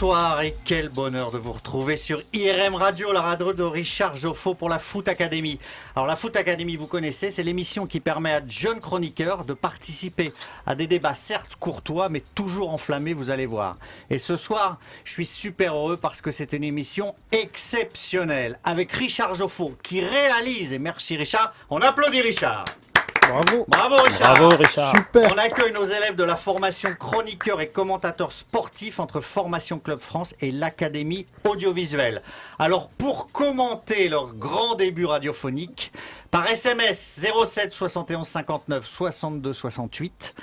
Bonsoir et quel bonheur de vous retrouver sur IRM Radio, la radio de Richard Joffo pour la Foot Academy. Alors la Foot Academy, vous connaissez, c'est l'émission qui permet à de jeunes chroniqueurs de participer à des débats certes courtois mais toujours enflammés, vous allez voir. Et ce soir, je suis super heureux parce que c'est une émission exceptionnelle avec Richard Joffo qui réalise, et merci Richard, on applaudit Richard. Bravo. Bravo Richard. Bravo Richard. Super. On accueille nos élèves de la formation chroniqueurs et commentateurs sportifs entre Formation Club France et l'Académie audiovisuelle. Alors pour commenter leur grand début radiophonique, par SMS 07 71 59 62 68,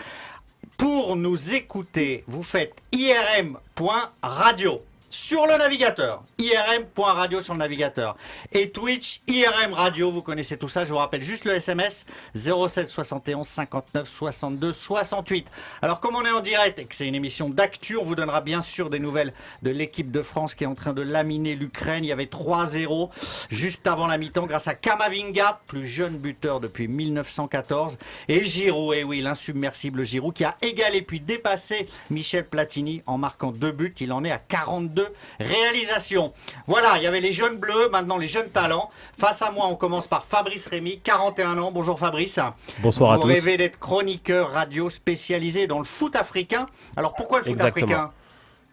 pour nous écouter, vous faites irm.radio. Sur le navigateur, irm.radio sur le navigateur. Et Twitch, IRM Radio, vous connaissez tout ça. Je vous rappelle juste le SMS 07 71 59 62 68. Alors comme on est en direct et que c'est une émission d'actu, on vous donnera bien sûr des nouvelles de l'équipe de France qui est en train de laminer l'Ukraine. Il y avait 3-0 juste avant la mi-temps grâce à Kamavinga, plus jeune buteur depuis 1914. Et Giroud, et oui, l'insubmersible Giroud qui a égalé puis dépassé Michel Platini en marquant 2 buts. Il en est à 42 réalisations. Voilà, il y avait les jeunes bleus, maintenant les jeunes talents. Face à moi, on commence par Fabrice Rémy, 41 ans. Bonjour Fabrice. Bonsoir à tous. Vous rêvez d'être chroniqueur radio spécialisé dans le foot africain. Alors pourquoi le foot africain ?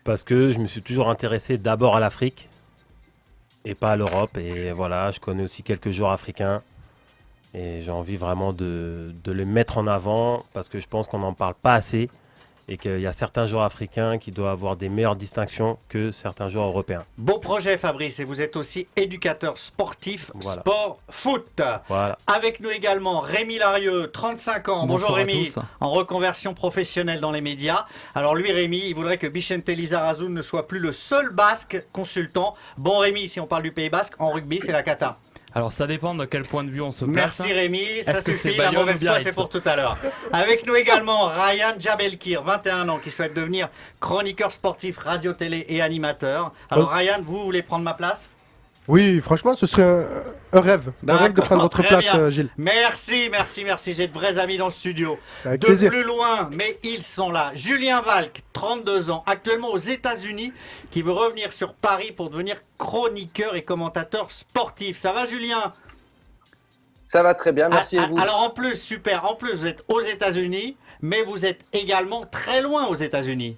Parce que je me suis toujours intéressé d'abord à l'Afrique et pas à l'Europe. Et voilà, je connais aussi quelques joueurs africains. Et j'ai envie vraiment de les mettre en avant parce que je pense qu'on n'en parle pas assez. Et qu'il y a certains joueurs africains qui doivent avoir des meilleures distinctions que certains joueurs européens. Beau projet Fabrice, et vous êtes aussi éducateur sportif, voilà. Sport, foot. Voilà. Avec nous également Rémi Larieux, 35 ans. Bonjour Rémi, en reconversion professionnelle dans les médias. Alors lui Rémi, il voudrait que Bichente Lizarazu ne soit plus le seul basque consultant. Bon Rémi, si on parle du Pays Basque, en rugby c'est la cata. Alors ça dépend de quel point de vue on se place. Merci Rémi, ça Est-ce que suffit, c'est la Bayonne mauvaise ou foi Biarritz ? c'est pour tout à l'heure. Avec nous également Ryan Djabelkir, 21 ans, qui souhaite devenir chroniqueur sportif, radio-télé et animateur. Alors Ryan, vous voulez prendre ma place ? Oui, franchement, ce serait un rêve. Un rêve de prendre votre Très place, bien. Gilles. Merci. J'ai de vrais amis dans le studio. Avec de plaisir. plus loin, mais ils sont là. Julien Valk, 32 ans, actuellement aux États-Unis, qui veut revenir sur Paris pour devenir chroniqueur et commentateur sportif. Ça va, Julien ? Ça va très bien, merci et vous. Alors en plus, super, en plus vous êtes aux États-Unis, mais vous êtes également très loin aux États-Unis.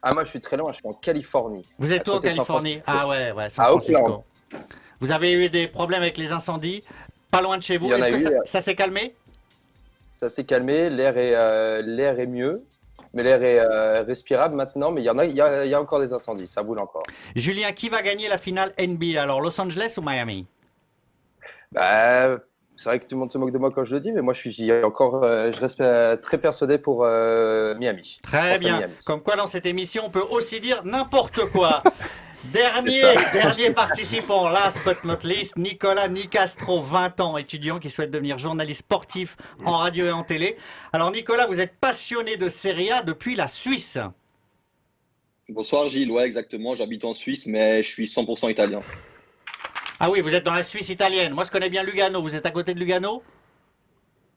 Ah, moi je suis très loin, je suis en Californie. Vous êtes où en côté de San Californie ? Francisco. Ah ouais, San À Francisco. Oakland. Vous avez eu des problèmes avec les incendies, pas loin de chez vous. Il y en Est-ce a que eu, ça s'est calmé ? Ça s'est calmé, l'air est mieux, mais l'air est respirable maintenant, mais il y a encore des incendies, ça brûle encore. Julien, qui va gagner la finale NBA ? Alors Los Angeles ou Miami ? Bah, c'est vrai que tout le monde se moque de moi quand je le dis, mais moi je reste très persuadé pour Miami. Très bien. Miami. Comme quoi dans cette émission, on peut aussi dire n'importe quoi. Dernier participant, last but not least, Nicolas Nicastro, 20 ans, étudiant qui souhaite devenir journaliste sportif en radio et en télé. Alors Nicolas, vous êtes passionné de Serie A depuis la Suisse. Bonsoir Gilles, ouais exactement, j'habite en Suisse mais je suis 100% italien. Ah oui, vous êtes dans la Suisse italienne. Moi je connais bien Lugano, vous êtes à côté de Lugano ?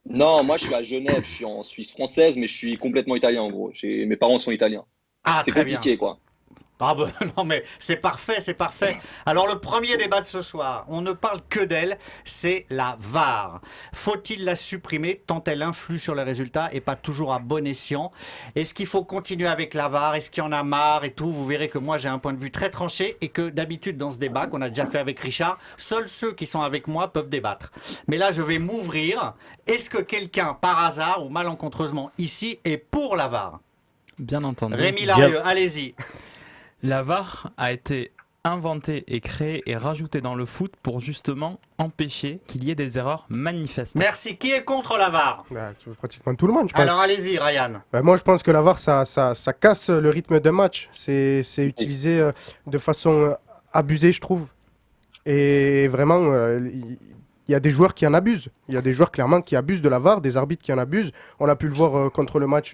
Non, moi je suis à Genève, je suis en Suisse française mais je suis complètement italien en gros. Mes parents sont italiens. Ah, C'est très compliqué bien. quoi. Ah ben non mais c'est parfait, c'est parfait. Alors le premier débat de ce soir, on ne parle que d'elle, c'est la VAR. Faut-il la supprimer tant elle influe sur les résultats et pas toujours à bon escient ? Est-ce qu'il faut continuer avec la VAR ? Est-ce qu'il y en a marre et tout ? Vous verrez que moi j'ai un point de vue très tranché et que d'habitude dans ce débat qu'on a déjà fait avec Richard, seuls ceux qui sont avec moi peuvent débattre. Mais là je vais m'ouvrir. Est-ce que quelqu'un par hasard ou malencontreusement ici est pour la VAR ? Bien entendu. Rémi Larieux, allez-y. La VAR a été inventée et créée et rajoutée dans le foot pour justement empêcher qu'il y ait des erreurs manifestes. Merci. Qui est contre la VAR ? Bah, pratiquement tout le monde, je pense. Alors allez-y, Ryan. Bah, moi, je pense que la VAR, ça casse le rythme d'un match. C'est utilisé de façon abusée, je trouve. Et vraiment, il y a des joueurs qui en abusent. Il y a des joueurs clairement qui abusent de la VAR, des arbitres qui en abusent. On l'a pu le voir contre le match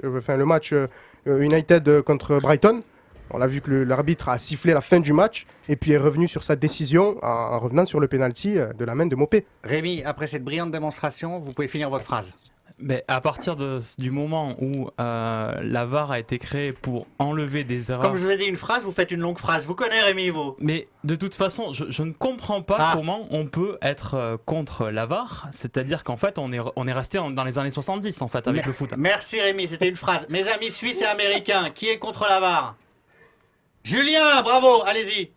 United contre Brighton. On a vu que l'arbitre a sifflé la fin du match et puis est revenu sur sa décision en revenant sur le pénalty de la main de Mopé. Rémi, après cette brillante démonstration, vous pouvez finir votre phrase. Mais à partir du moment où la VAR a été créée pour enlever des erreurs. Comme je vous ai dit une phrase, vous faites une longue phrase. Vous connaissez Rémi, vous? Mais de toute façon, je ne comprends pas comment on peut être contre la VAR. C'est-à-dire qu'en fait, on est resté dans les années 70 en fait avec le foot. Merci Rémi, c'était une phrase. Mes amis suisses et américains, qui est contre la VAR? Julien, bravo, allez-y.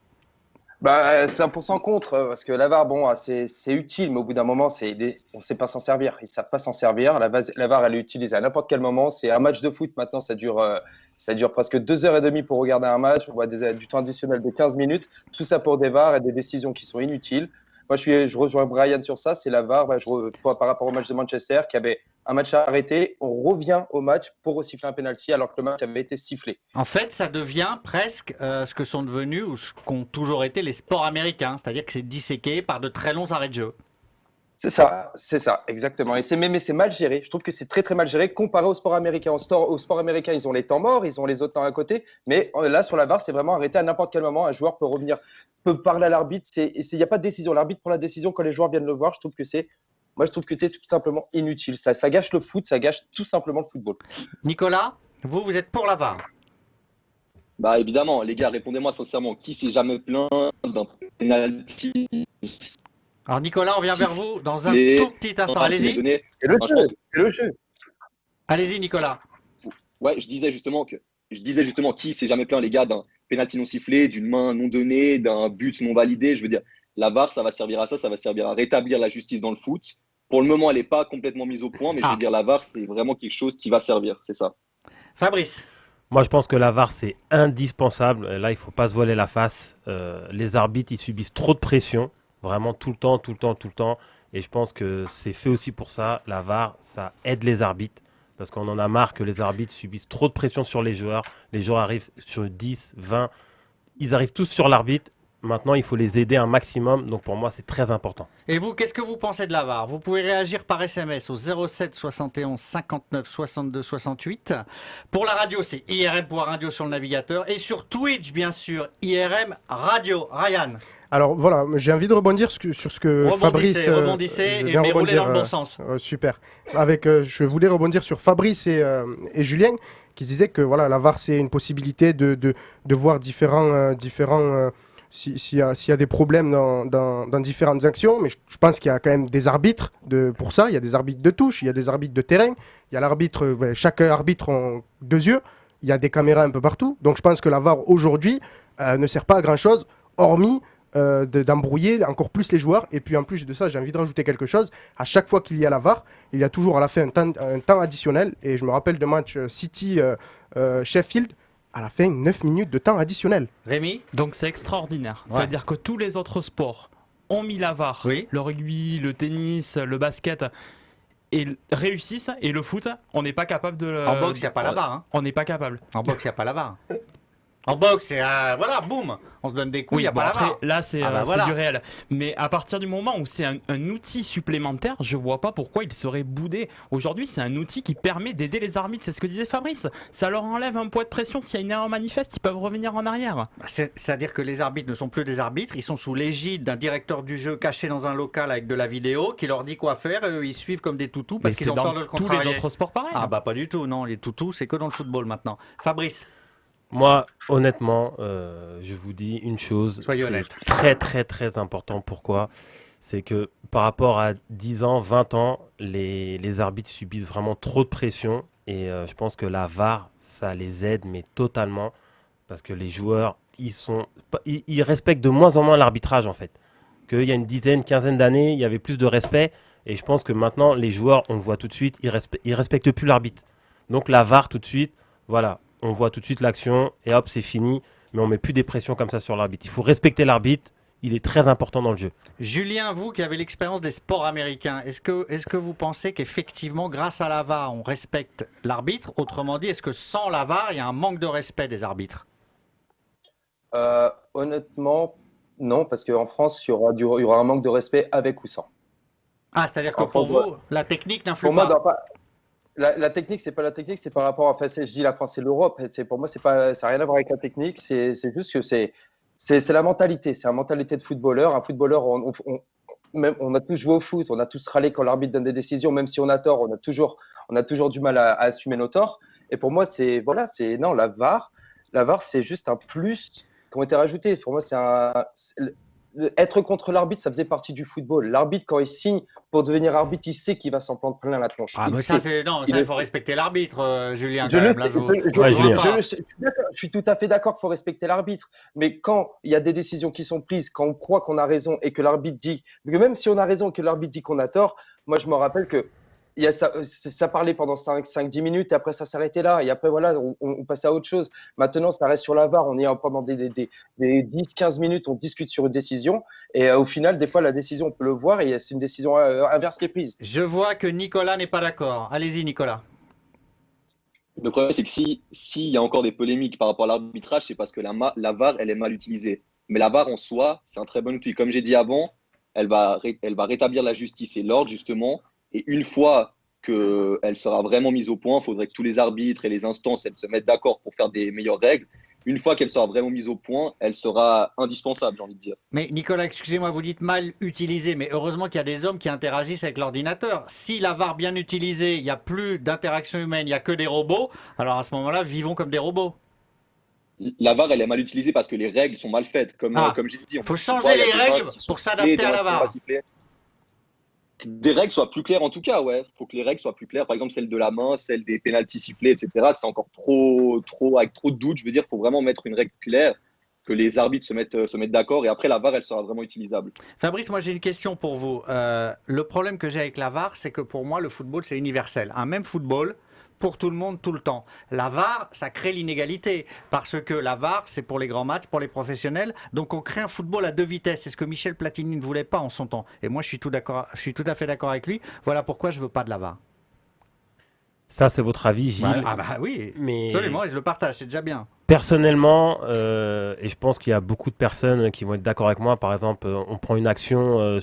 Bah, 100% contre, parce que la VAR, bon, c'est utile, mais au bout d'un moment, on ne sait pas s'en servir. Ils ne savent pas s'en servir. La VAR, elle est utilisée à n'importe quel moment. C'est un match de foot maintenant, ça dure presque 2h30 pour regarder un match. On voit du temps additionnel de 15 minutes. Tout ça pour des VAR et des décisions qui sont inutiles. Moi, je rejoins Brian sur ça. C'est la VAR. Par rapport au match de Manchester, qui avait un match à arrêter, on revient au match pour resiffler un penalty alors que le match avait été sifflé. En fait, ça devient presque ce que sont devenus ou ce qu'ont toujours été les sports américains, c'est-à-dire que c'est disséqué par de très longs arrêts de jeu. C'est ça, exactement. Mais c'est mal géré. Je trouve que c'est très très mal géré comparé au sport américain. Au sport américain, ils ont les temps morts, ils ont les autres temps à côté. Mais là, sur la VAR, c'est vraiment arrêté à n'importe quel moment. Un joueur peut revenir, peut parler à l'arbitre. Il n'y a pas de décision. L'arbitre prend la décision quand les joueurs viennent le voir. Je trouve que c'est tout simplement inutile. Ça gâche le foot, ça gâche tout simplement le football. Nicolas, vous êtes pour la VAR? Bah évidemment, les gars, répondez-moi sincèrement. Qui s'est jamais plaint d'un penalty? Alors Nicolas, on vient vers vous dans un tout petit instant. Allez-y. C'est le jeu. Allez-y Nicolas. Ouais, je disais justement qui s'est jamais plaint, les gars, d'un penalty non sifflé, d'une main non donnée, d'un but non validé. Je veux dire, la VAR, ça va servir à ça va servir à rétablir la justice dans le foot. Pour le moment, elle n'est pas complètement mise au point, mais je veux dire, la VAR, c'est vraiment quelque chose qui va servir, c'est ça. Fabrice. Moi, je pense que la VAR, c'est indispensable. Là, il ne faut pas se voiler la face. Les arbitres, ils subissent trop de pression. Vraiment tout le temps. Et je pense que c'est fait aussi pour ça. La VAR, ça aide les arbitres. Parce qu'on en a marre que les arbitres subissent trop de pression sur les joueurs. Les joueurs arrivent sur 10, 20. Ils arrivent tous sur l'arbitre. Maintenant, il faut les aider un maximum. Donc pour moi, c'est très important. Et vous, qu'est-ce que vous pensez de la VAR? Vous pouvez réagir par SMS au 07 71 59 62 68. Pour la radio, c'est IRM.radio sur le navigateur. Et sur Twitch, bien sûr, IRM Radio. Ryan. Alors voilà, j'ai envie de rebondir sur ce que Fabrice rebondissez mais roulez dans le bon sens. Super. Je voulais rebondir sur Fabrice et Julien qui disaient que voilà, la VAR c'est une possibilité de voir différents s'il y a des problèmes dans différentes actions, mais je pense qu'il y a quand même des arbitres pour ça. Il y a des arbitres de touche, il y a des arbitres de terrain, il y a l'arbitre, chaque arbitre a 2 yeux, il y a des caméras un peu partout. Donc je pense que la VAR aujourd'hui ne sert pas à grand chose, hormis d'embrouiller encore plus les joueurs. Et puis en plus de ça, j'ai envie de rajouter quelque chose. À chaque fois qu'il y a la VAR, il y a toujours à la fin un temps additionnel. Et je me rappelle de match City-Sheffield. À la fin, 9 minutes de temps additionnel. Rémi? Donc c'est extraordinaire. Ouais. C'est-à-dire que tous les autres sports ont mis la VAR. Oui. Le rugby, le tennis, le basket, et réussissent. Et le foot, on n'est pas capable de... En boxe, il n'y a pas la VAR. Hein. On n'est pas capable. En boxe, il n'y a pas la VAR. En boxe, c'est voilà, boum, on se donne des coups, il n'y a pas la VAR. Là, c'est du réel. Mais à partir du moment où c'est un outil supplémentaire, je vois pas pourquoi il serait boudé. Aujourd'hui, c'est un outil qui permet d'aider les arbitres. C'est ce que disait Fabrice. Ça leur enlève un poids de pression. S'il y a une erreur manifeste, ils peuvent revenir en arrière. C'est-à-dire que les arbitres ne sont plus des arbitres. Ils sont sous l'égide d'un directeur du jeu caché dans un local avec de la vidéo qui leur dit quoi faire. Et eux, ils suivent comme des toutous parce qu'ils ont peur de le contrarier. Tous les autres sports pareil. Ah bah pas du tout, non. Les toutous, c'est que dans le football maintenant. Fabrice. Moi, honnêtement, je vous dis une chose. Soyez honnête. Très, très, très important. Pourquoi? C'est que par rapport à 10 ans, 20 ans, les arbitres subissent vraiment trop de pression. Et je pense que la VAR, ça les aide, mais totalement. Parce que les joueurs, ils respectent de moins en moins l'arbitrage, en fait. Qu'il y a une dizaine, quinzaine d'années, il y avait plus de respect. Et je pense que maintenant, les joueurs, on le voit tout de suite, ils respectent plus l'arbitre. Donc la VAR, tout de suite, voilà. On voit tout de suite l'action et hop, c'est fini. Mais on ne met plus des pressions comme ça sur l'arbitre. Il faut respecter l'arbitre. Il est très important dans le jeu. Julien, vous qui avez l'expérience des sports américains, est-ce que vous pensez qu'effectivement, grâce à la VAR, on respecte l'arbitre? Autrement dit, est-ce que sans la VAR, il y a un manque de respect des arbitres? Honnêtement, non, parce qu'en France, il y aura un manque de respect avec ou sans. Ah, c'est-à-dire que pour vous, la technique n'influe pas? La technique, c'est pas la technique, c'est par rapport à. Enfin, je dis la France et l'Europe. Pour moi, ça n'a rien à voir avec la technique. C'est juste que c'est la mentalité. C'est la mentalité de footballeur. Un footballeur, même, on a tous joué au foot, on a tous râlé quand l'arbitre donne des décisions, même si on a tort, on a toujours du mal à assumer nos torts. Et pour moi, non, la VAR, c'est juste un plus qui ont été rajoutés. Pour moi, être contre l'arbitre, ça faisait partie du football. L'arbitre, quand il signe pour devenir arbitre, il sait qu'il va s'en prendre plein la tronche. Ah, mais ça, il faut respecter l'arbitre, Julien, Je quand le même. Là, sais, Ouais, Julien. je suis tout à fait d'accord qu'il faut respecter l'arbitre. Mais quand il y a des décisions qui sont prises, quand on croit qu'on a raison et que l'arbitre dit, que même si on a raison et que l'arbitre dit qu'on a tort, moi je me rappelle que ça parlait pendant 5-10 minutes et après ça s'arrêtait là. Et après, voilà, on passait à autre chose. Maintenant, ça reste sur la VAR. On est pendant des 10-15 minutes, on discute sur une décision. Et au final, des fois, la décision, on peut le voir et c'est une décision inverse qui est prise. Je vois que Nicolas n'est pas d'accord. Allez-y, Nicolas. Le problème, c'est que s'il y a encore des polémiques par rapport à l'arbitrage, c'est parce que la VAR, elle est mal utilisée. Mais la VAR en soi, c'est un très bon outil. Comme j'ai dit avant, elle va rétablir la justice et l'ordre, justement. Et une fois qu'elle sera vraiment mise au point, il faudrait que tous les arbitres et les instances elles se mettent d'accord pour faire des meilleures règles. Une fois qu'elle sera vraiment mise au point, elle sera indispensable, j'ai envie de dire. Mais Nicolas, excusez-moi, vous dites mal utilisé, mais heureusement qu'il y a des hommes qui interagissent avec l'ordinateur. Si la VAR bien utilisée, il n'y a plus d'interaction humaine, il n'y a que des robots, alors à ce moment-là, vivons comme des robots. La VAR, elle est mal utilisée parce que les règles sont mal faites. Comme j'ai dit, il faut changer les règles pour s'adapter à la VAR. Des règles soient plus claires en tout cas, ouais. Il faut que les règles soient plus claires. Par exemple, celle de la main, celle des pénaltys sifflés, etc. C'est encore avec trop de doutes. Je veux dire, il faut vraiment mettre une règle claire, que les arbitres se mettent d'accord. Et après, la VAR, elle sera vraiment utilisable. Fabrice, moi j'ai une question pour vous. Le problème que j'ai avec la VAR, c'est que pour moi, le football, c'est universel. Un même football, pour tout le monde, tout le temps. La VAR, ça crée l'inégalité. Parce que la VAR, c'est pour les grands matchs, pour les professionnels. Donc on crée un football à deux vitesses. C'est ce que Michel Platini ne voulait pas en son temps. Et moi, je suis tout à fait d'accord avec lui. Voilà pourquoi je ne veux pas de la VAR. Ça, c'est votre avis, Gilles. Ah bah oui, mais absolument, et je le partage, c'est déjà bien. Personnellement, et je pense qu'il y a beaucoup de personnes qui vont être d'accord avec moi, par exemple, on prend une action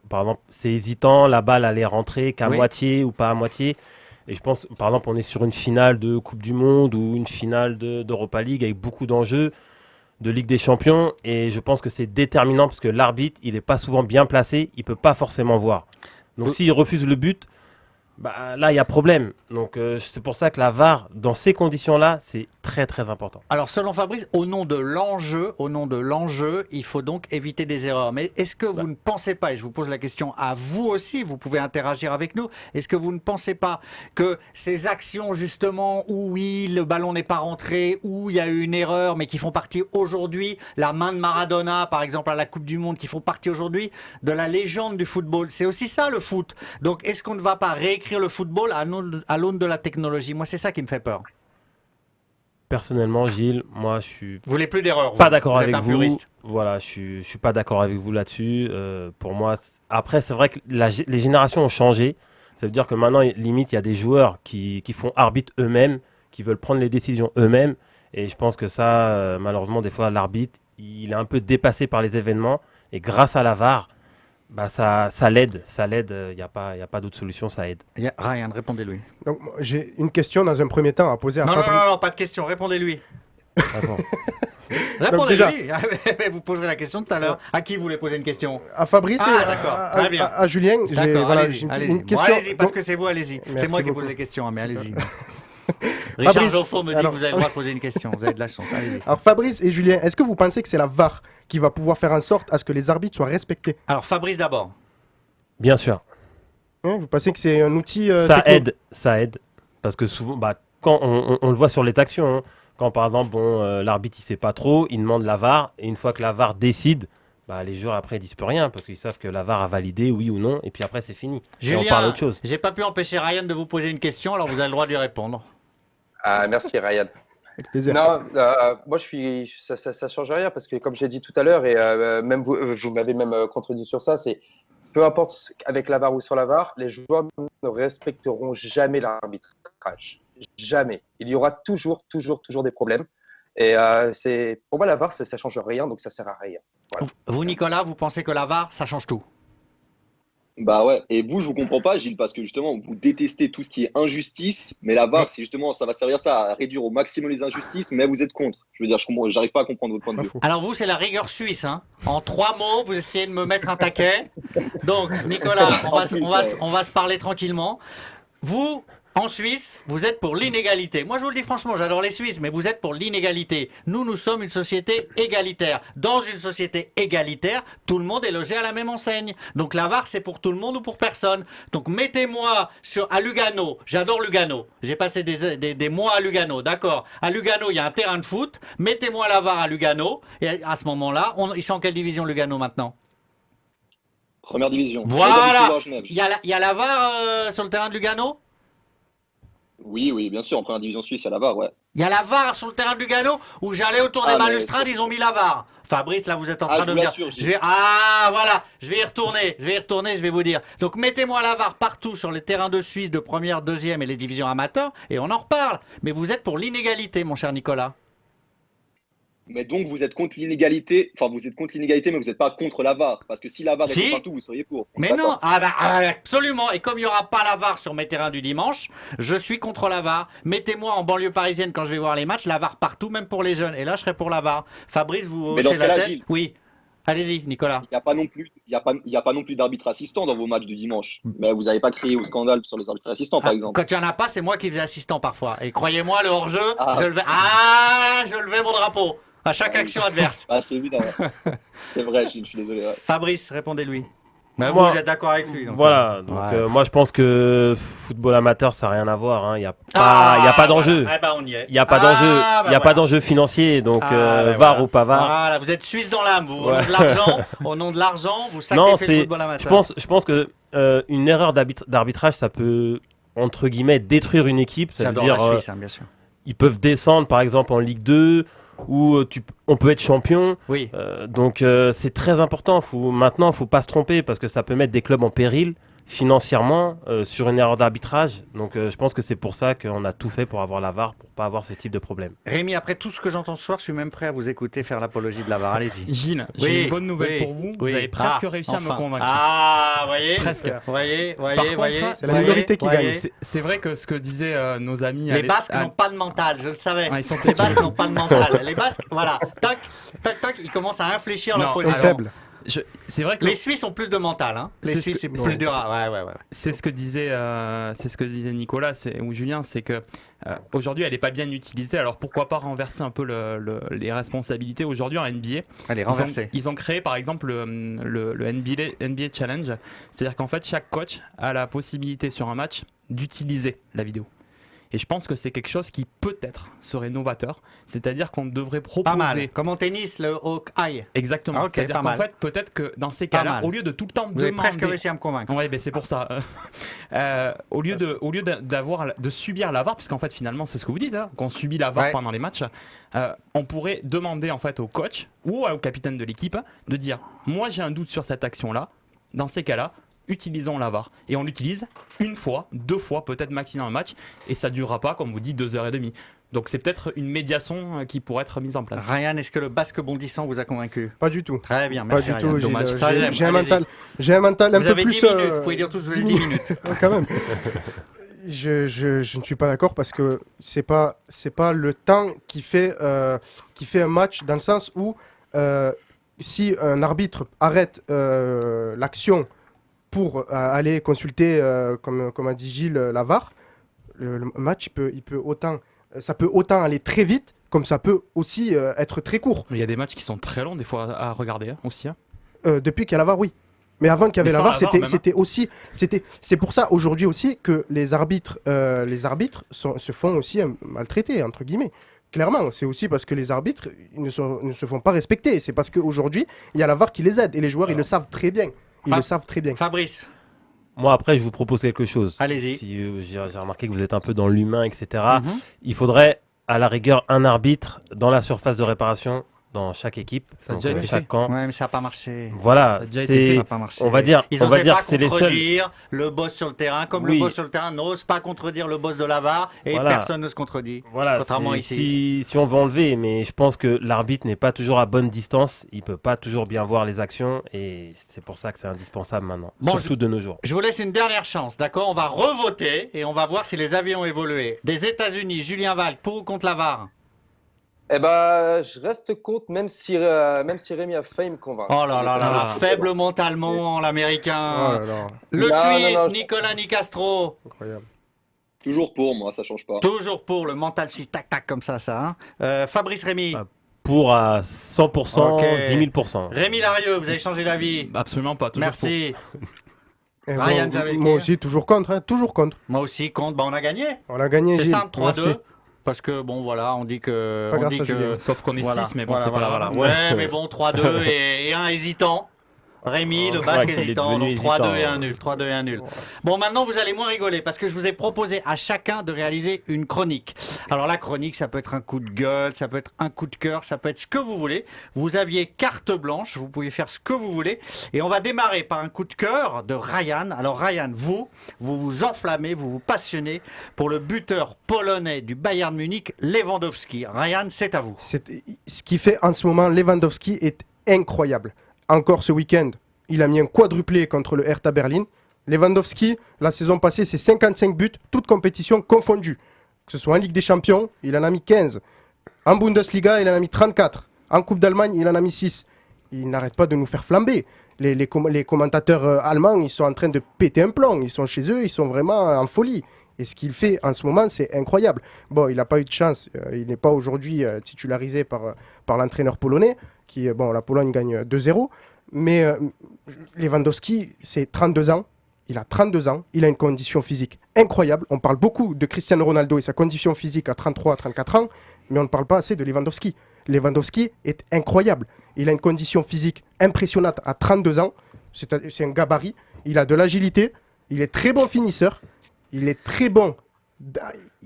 par exemple, c'est hésitant, la balle elle est rentrée qu'à moitié ou pas à moitié. Et je pense, par exemple, on est sur une finale de Coupe du Monde ou une finale d'Europa League avec beaucoup d'enjeux, de Ligue des Champions. Et je pense que c'est déterminant parce que l'arbitre, il n'est pas souvent bien placé, il ne peut pas forcément voir. Donc s'il refuse le but, bah, là, il y a problème. Donc, c'est pour ça que la VAR, dans ces conditions-là, c'est très, très important. Alors, selon Fabrice, au nom de l'enjeu, il faut donc éviter des erreurs. Mais est-ce que vous ne pensez pas, et je vous pose la question à vous aussi, vous pouvez interagir avec nous, est-ce que vous ne pensez pas que ces actions, justement, où oui, le ballon n'est pas rentré, où il y a eu une erreur, mais qui font partie aujourd'hui, la main de Maradona, par exemple, à la Coupe du Monde, qui font partie aujourd'hui de la légende du football, c'est aussi ça le foot. Donc, est-ce qu'on ne va pas réécrire le football à l'aune de la technologie? Moi, c'est ça qui me fait peur. Personnellement, Gilles, moi, je suis Vous voulez plus d'erreurs. pas d'accord avec vous. Puriste. Voilà, je suis pas d'accord avec vous là-dessus. Pour moi, après, c'est vrai que les générations ont changé. Ça veut dire que maintenant, limite, il y a des joueurs qui font arbitre eux-mêmes, qui veulent prendre les décisions eux-mêmes. Et je pense que ça, malheureusement, des fois, l'arbitre, il est un peu dépassé par les événements. Et grâce à la VAR, bah ça l'aide, il n'y a pas d'autre solution, ça aide. Ryan, répondez-lui. Donc, j'ai une question dans un premier temps à poser à Non, Fabrice. non, pas de question, répondez-lui. D'accord. Répondez-lui. Vous poserez la question tout à l'heure. À qui vous voulez poser une question? À Fabrice et d'accord, très bien. à Julien, j'ai D'accord, allez-y. une question. Allez-y, parce que c'est vous, allez-y. C'est Merci moi qui beaucoup. pose les questions, hein, mais allez-y. Richard Fabrice, Joffo me dit alors- que vous avez le droit de poser une question. Vous avez de la chance. Allez-y. Alors Fabrice et Julien, est-ce que vous pensez que c'est la VAR qui va pouvoir faire en sorte à ce que les arbitres soient respectés? Alors, Fabrice d'abord. Bien sûr. Vous pensez que c'est un outil Ça aide. Parce que souvent, quand on le voit sur les actions, hein, quand par exemple, l'arbitre il sait pas trop, il demande la VAR, et une fois que la VAR décide, les joueurs après ils disent plus rien, parce qu'ils savent que la VAR a validé, oui ou non, et puis après c'est fini. Et on parle Julien, autre chose. j'ai pas pu empêcher Ryan de vous poser une question, alors vous avez le droit de lui répondre. Ah, merci Ryan. Avec plaisir. Non, moi ça change rien parce que comme j'ai dit tout à l'heure et même vous m'avez même contredit sur ça, c'est peu importe avec la VAR ou sans la VAR, les joueurs ne respecteront jamais l'arbitrage, jamais. Il y aura toujours des problèmes et c'est pour moi la VAR ça change rien donc ça sert à rien. Voilà. Vous, Nicolas, vous pensez que la VAR, ça change tout? Bah ouais, et vous, je vous comprends pas, Gilles, parce que justement, vous détestez tout ce qui est injustice, mais la VAR, c'est justement, ça va servir ça à réduire au maximum les injustices, mais vous êtes contre. Je veux dire, j'arrive pas à comprendre votre point de Pas vue. faux. Alors vous, c'est la rigueur suisse. Hein. En 3 mots, vous essayez de me mettre un taquet. Donc, Nicolas, on va se parler tranquillement. Vous, en Suisse, vous êtes pour l'inégalité. Moi, je vous le dis franchement, j'adore les Suisses, mais vous êtes pour l'inégalité. Nous sommes une société égalitaire. Dans une société égalitaire, tout le monde est logé à la même enseigne. Donc la VAR, c'est pour tout le monde ou pour personne. Donc mettez-moi à Lugano. J'adore Lugano. J'ai passé des mois à Lugano, d'accord. À Lugano, il y a un terrain de foot. Mettez-moi la VAR à Lugano. Et à ce moment-là, ils sont en quelle division Lugano maintenant? Première division. Voilà. À Genève. Il y a la VAR sur le terrain de Lugano? Oui, oui, bien sûr, en première division suisse, il y a la VAR, ouais. Il y a la VAR sur le terrain de Lugano où j'allais autour des balustrades, ils ont mis la VAR. Fabrice, là, vous êtes en train de me dire. Voilà, je vais y retourner, je vais vous dire. Donc, mettez-moi la VAR partout sur les terrains de Suisse de première, deuxième et les divisions amateurs et on en reparle. Mais vous êtes pour l'inégalité, mon cher Nicolas. Mais donc, vous êtes contre l'inégalité, mais vous n'êtes pas contre la VAR. Parce que si la VAR était partout, vous seriez pour. Mais non, absolument. Et comme il n'y aura pas la VAR sur mes terrains du dimanche, je suis contre la VAR. Mettez-moi en banlieue parisienne quand je vais voir les matchs, la VAR partout, même pour les jeunes. Et là, je serai pour la VAR. Fabrice, vous hochez la tête. Gilles, oui. Allez-y, Nicolas. Il n'y a pas non plus d'arbitre assistant dans vos matchs du dimanche. Mais vous n'avez pas crié au scandale sur les arbitres assistants, par exemple. Quand il n'y en a pas, c'est moi qui faisais assistant parfois. Et croyez-moi, le hors-jeu, je levais mon drapeau à chaque action adverse. C'est évident. C'est vrai, Gilles, je suis désolé. Ouais. Fabrice, répondez-lui. Moi, vous êtes d'accord avec lui. Donc. Voilà, donc moi je pense que football amateur ça n'a rien à voir, hein. Il n'y a pas d'enjeu. Voilà. On y est. Il n'y a pas d'enjeu, il y a pas d'enjeu financier, donc VAR ou pas VAR. Voilà, vous êtes suisse dans l'âme, vous. Au nom de l'argent, vous sacrifiez le football amateur. Je pense que une erreur d'arbitrage, ça peut entre guillemets détruire une équipe. J'adore la Suisse, bien sûr. Ils peuvent descendre par exemple en Ligue 2 où on peut être champion. Oui. Donc c'est très important. Maintenant, il ne faut pas se tromper parce que ça peut mettre des clubs en péril financièrement sur une erreur d'arbitrage. Donc je pense que c'est pour ça qu'on a tout fait pour avoir la VAR, pour pas avoir ce type de problème. Rémi, après tout ce que j'entends ce soir, je suis même prêt à vous écouter faire l'apologie de la VAR. Allez-y. Gilles, j'ai une bonne nouvelle pour vous. Vous avez presque réussi à me convaincre. Voyez. Presque. Voyez. C'est la minorité qui gagne. C'est vrai que ce que disaient nos amis... Les Basques n'ont pas de mental, je le savais. Ils les Basques n'ont pas de mental. Les Basques, voilà, tac, ils commencent à infléchir leur position. C'est faible. C'est vrai que les Suisses ont plus de mental. Hein. Les Suisses, c'est plus dur. C'est ce que disait Nicolas ou Julien, c'est que aujourd'hui, elle n'est pas bien utilisée. Alors pourquoi pas renverser un peu les responsabilités aujourd'hui en NBA. Allez, renverser. Ils ont créé par exemple le NBA Challenge. C'est-à-dire qu'en fait, chaque coach a la possibilité sur un match d'utiliser la vidéo. Et je pense que c'est quelque chose qui peut-être serait novateur. C'est-à-dire qu'on devrait proposer... Pas mal. Comme en tennis, le Hawkeye. Exactement. Okay, c'est-à-dire qu'en fait, peut-être que dans ces cas-là, au lieu de tout le temps Vous demander... avez presque réussi à me convaincre. Oui, c'est pour ça. Au lieu de subir la VAR, puisqu'en fait, finalement, c'est ce que vous dites, hein, qu'on subit la VAR pendant les matchs, on pourrait demander en fait au coach ou au capitaine de l'équipe de dire « Moi, j'ai un doute sur cette action-là. Dans ces cas-là, utilisons la VAR. » Et on l'utilise une fois, 2 fois, peut-être maxi dans le match, et ça ne durera pas, comme vous dites, 2h30. Donc c'est peut-être une médiation qui pourrait être mise en place. Ryan, est-ce que le basque bondissant vous a convaincu? Pas du tout. Très bien, merci. Pas du tout. Dommage. J'ai un mental un peu plus... Vous avez 10 minutes, vous pouvez dire tous, vous avez 10 minutes. Quand même. Je ne suis pas d'accord parce que c'est pas le temps qui fait un match, dans le sens où si un arbitre arrête l'action pour aller consulter, comme a dit Gilles, la VAR, le match ça peut autant aller très vite comme ça peut aussi être très court. Mais il y a des matchs qui sont très longs des fois à regarder aussi. Hein. Depuis qu'il y a la VAR, oui. Mais avant qu'il y avait la VAR, c'est pour ça aujourd'hui aussi que les arbitres se font aussi maltraiter, entre guillemets. Clairement, c'est aussi parce que les arbitres ne se font pas respecter. C'est parce qu'aujourd'hui, il y a la VAR qui les aide et les joueurs, ils le savent très bien. Fabrice. Moi, après, je vous propose quelque chose. Allez-y. Si, j'ai remarqué que vous êtes un peu dans l'humain, etc. Il faudrait, à la rigueur, un arbitre dans la surface de réparation dans chaque équipe, Ça a donc, déjà été chaque fait. camp. Ouais, mais ça n'a pas marché. Voilà, Ça a déjà été c'est- Ça n'a pas marché. on va dire, Ils on va n'osaient dire pas que c'est les seuls. contredire le boss sur le terrain, comme Oui. le boss sur le terrain n'ose pas contredire le boss de la VAR et Voilà. personne ne se contredit. Voilà, Contrairement c'est- ici. si on veut enlever, mais je pense que l'arbitre n'est pas toujours à bonne distance, il peut pas toujours bien voir les actions et c'est pour ça que c'est indispensable maintenant, Bon, surtout de nos jours. Je vous laisse une dernière chance, d'accord? On va revoter et on va voir si les avis ont évolué. Des États-Unis, Julien Valk, pour ou contre la VAR? Eh ben, je reste contre, même si Rémi a failli me convaincre. Oh là là là là, Ah. faible mentalement, l'américain. Oh là là, Le Non, Suisse, non, non. Nicolas Nicastro. incroyable. Toujours pour moi, ça change pas. Toujours pour le mental suisse, tac tac comme ça. Fabrice Rémy. Ah. Pour à 100%, Ok. 10 000%. Rémi Larieux, vous avez changé d'avis. Absolument pas. Toujours Merci. Et Ryan, bon, t'avais moi dit aussi, toujours contre, hein, toujours contre. Moi aussi, contre. Bah, on a gagné. On a gagné, C'est Gilles. simple, 3-2. Merci. Parce que, bon, voilà, on dit que. Pas on grâce dit à que Julien. Sauf qu'on est voilà, 6, mais bon, voilà, c'est pas voilà, grave. voilà. Ouais, mais bon, 3-2 et un hésitant. Rémi, le Ouais, basque qu'il est hésitant, devenu donc 3-2 et hésitant. 1 nul. 3-2 et 1 nul. Bon, maintenant, vous allez moins rigoler parce que je vous ai proposé à chacun de réaliser une chronique. Alors, la chronique, ça peut être un coup de gueule, ça peut être un coup de cœur, ça peut être ce que vous voulez. Vous aviez carte blanche, vous pouvez faire ce que vous voulez. Et on va démarrer par un coup de cœur de Ryan. Alors, Ryan, vous vous enflammez, vous vous passionnez pour le buteur polonais du Bayern Munich, Lewandowski. Ryan, c'est à vous. Ce qui fait en ce moment Lewandowski est incroyable. Encore ce week-end, il a mis un quadruplé contre le Hertha Berlin. Lewandowski, la saison passée, c'est 55 buts, toutes compétitions confondues. Que ce soit en Ligue des Champions, il en a mis 15. En Bundesliga, il en a mis 34. En Coupe d'Allemagne, il en a mis 6. Il n'arrête pas de nous faire flamber. Les commentateurs allemands, ils sont en train de péter un plomb. Ils sont chez eux, ils sont vraiment en folie. Et ce qu'il fait en ce moment, c'est incroyable. Bon, il n'a pas eu de chance. Il n'est pas aujourd'hui titularisé par l'entraîneur polonais. La Pologne gagne 2-0. Mais Lewandowski, c'est 32 ans. Il a 32 ans. Il a une condition physique incroyable. On parle beaucoup de Cristiano Ronaldo et sa condition physique à 33, 34 ans. Mais on ne parle pas assez de Lewandowski. Lewandowski est incroyable. Il a une condition physique impressionnante à 32 ans. C'est un gabarit. Il a de l'agilité. Il est très bon finisseur. Il est très bon.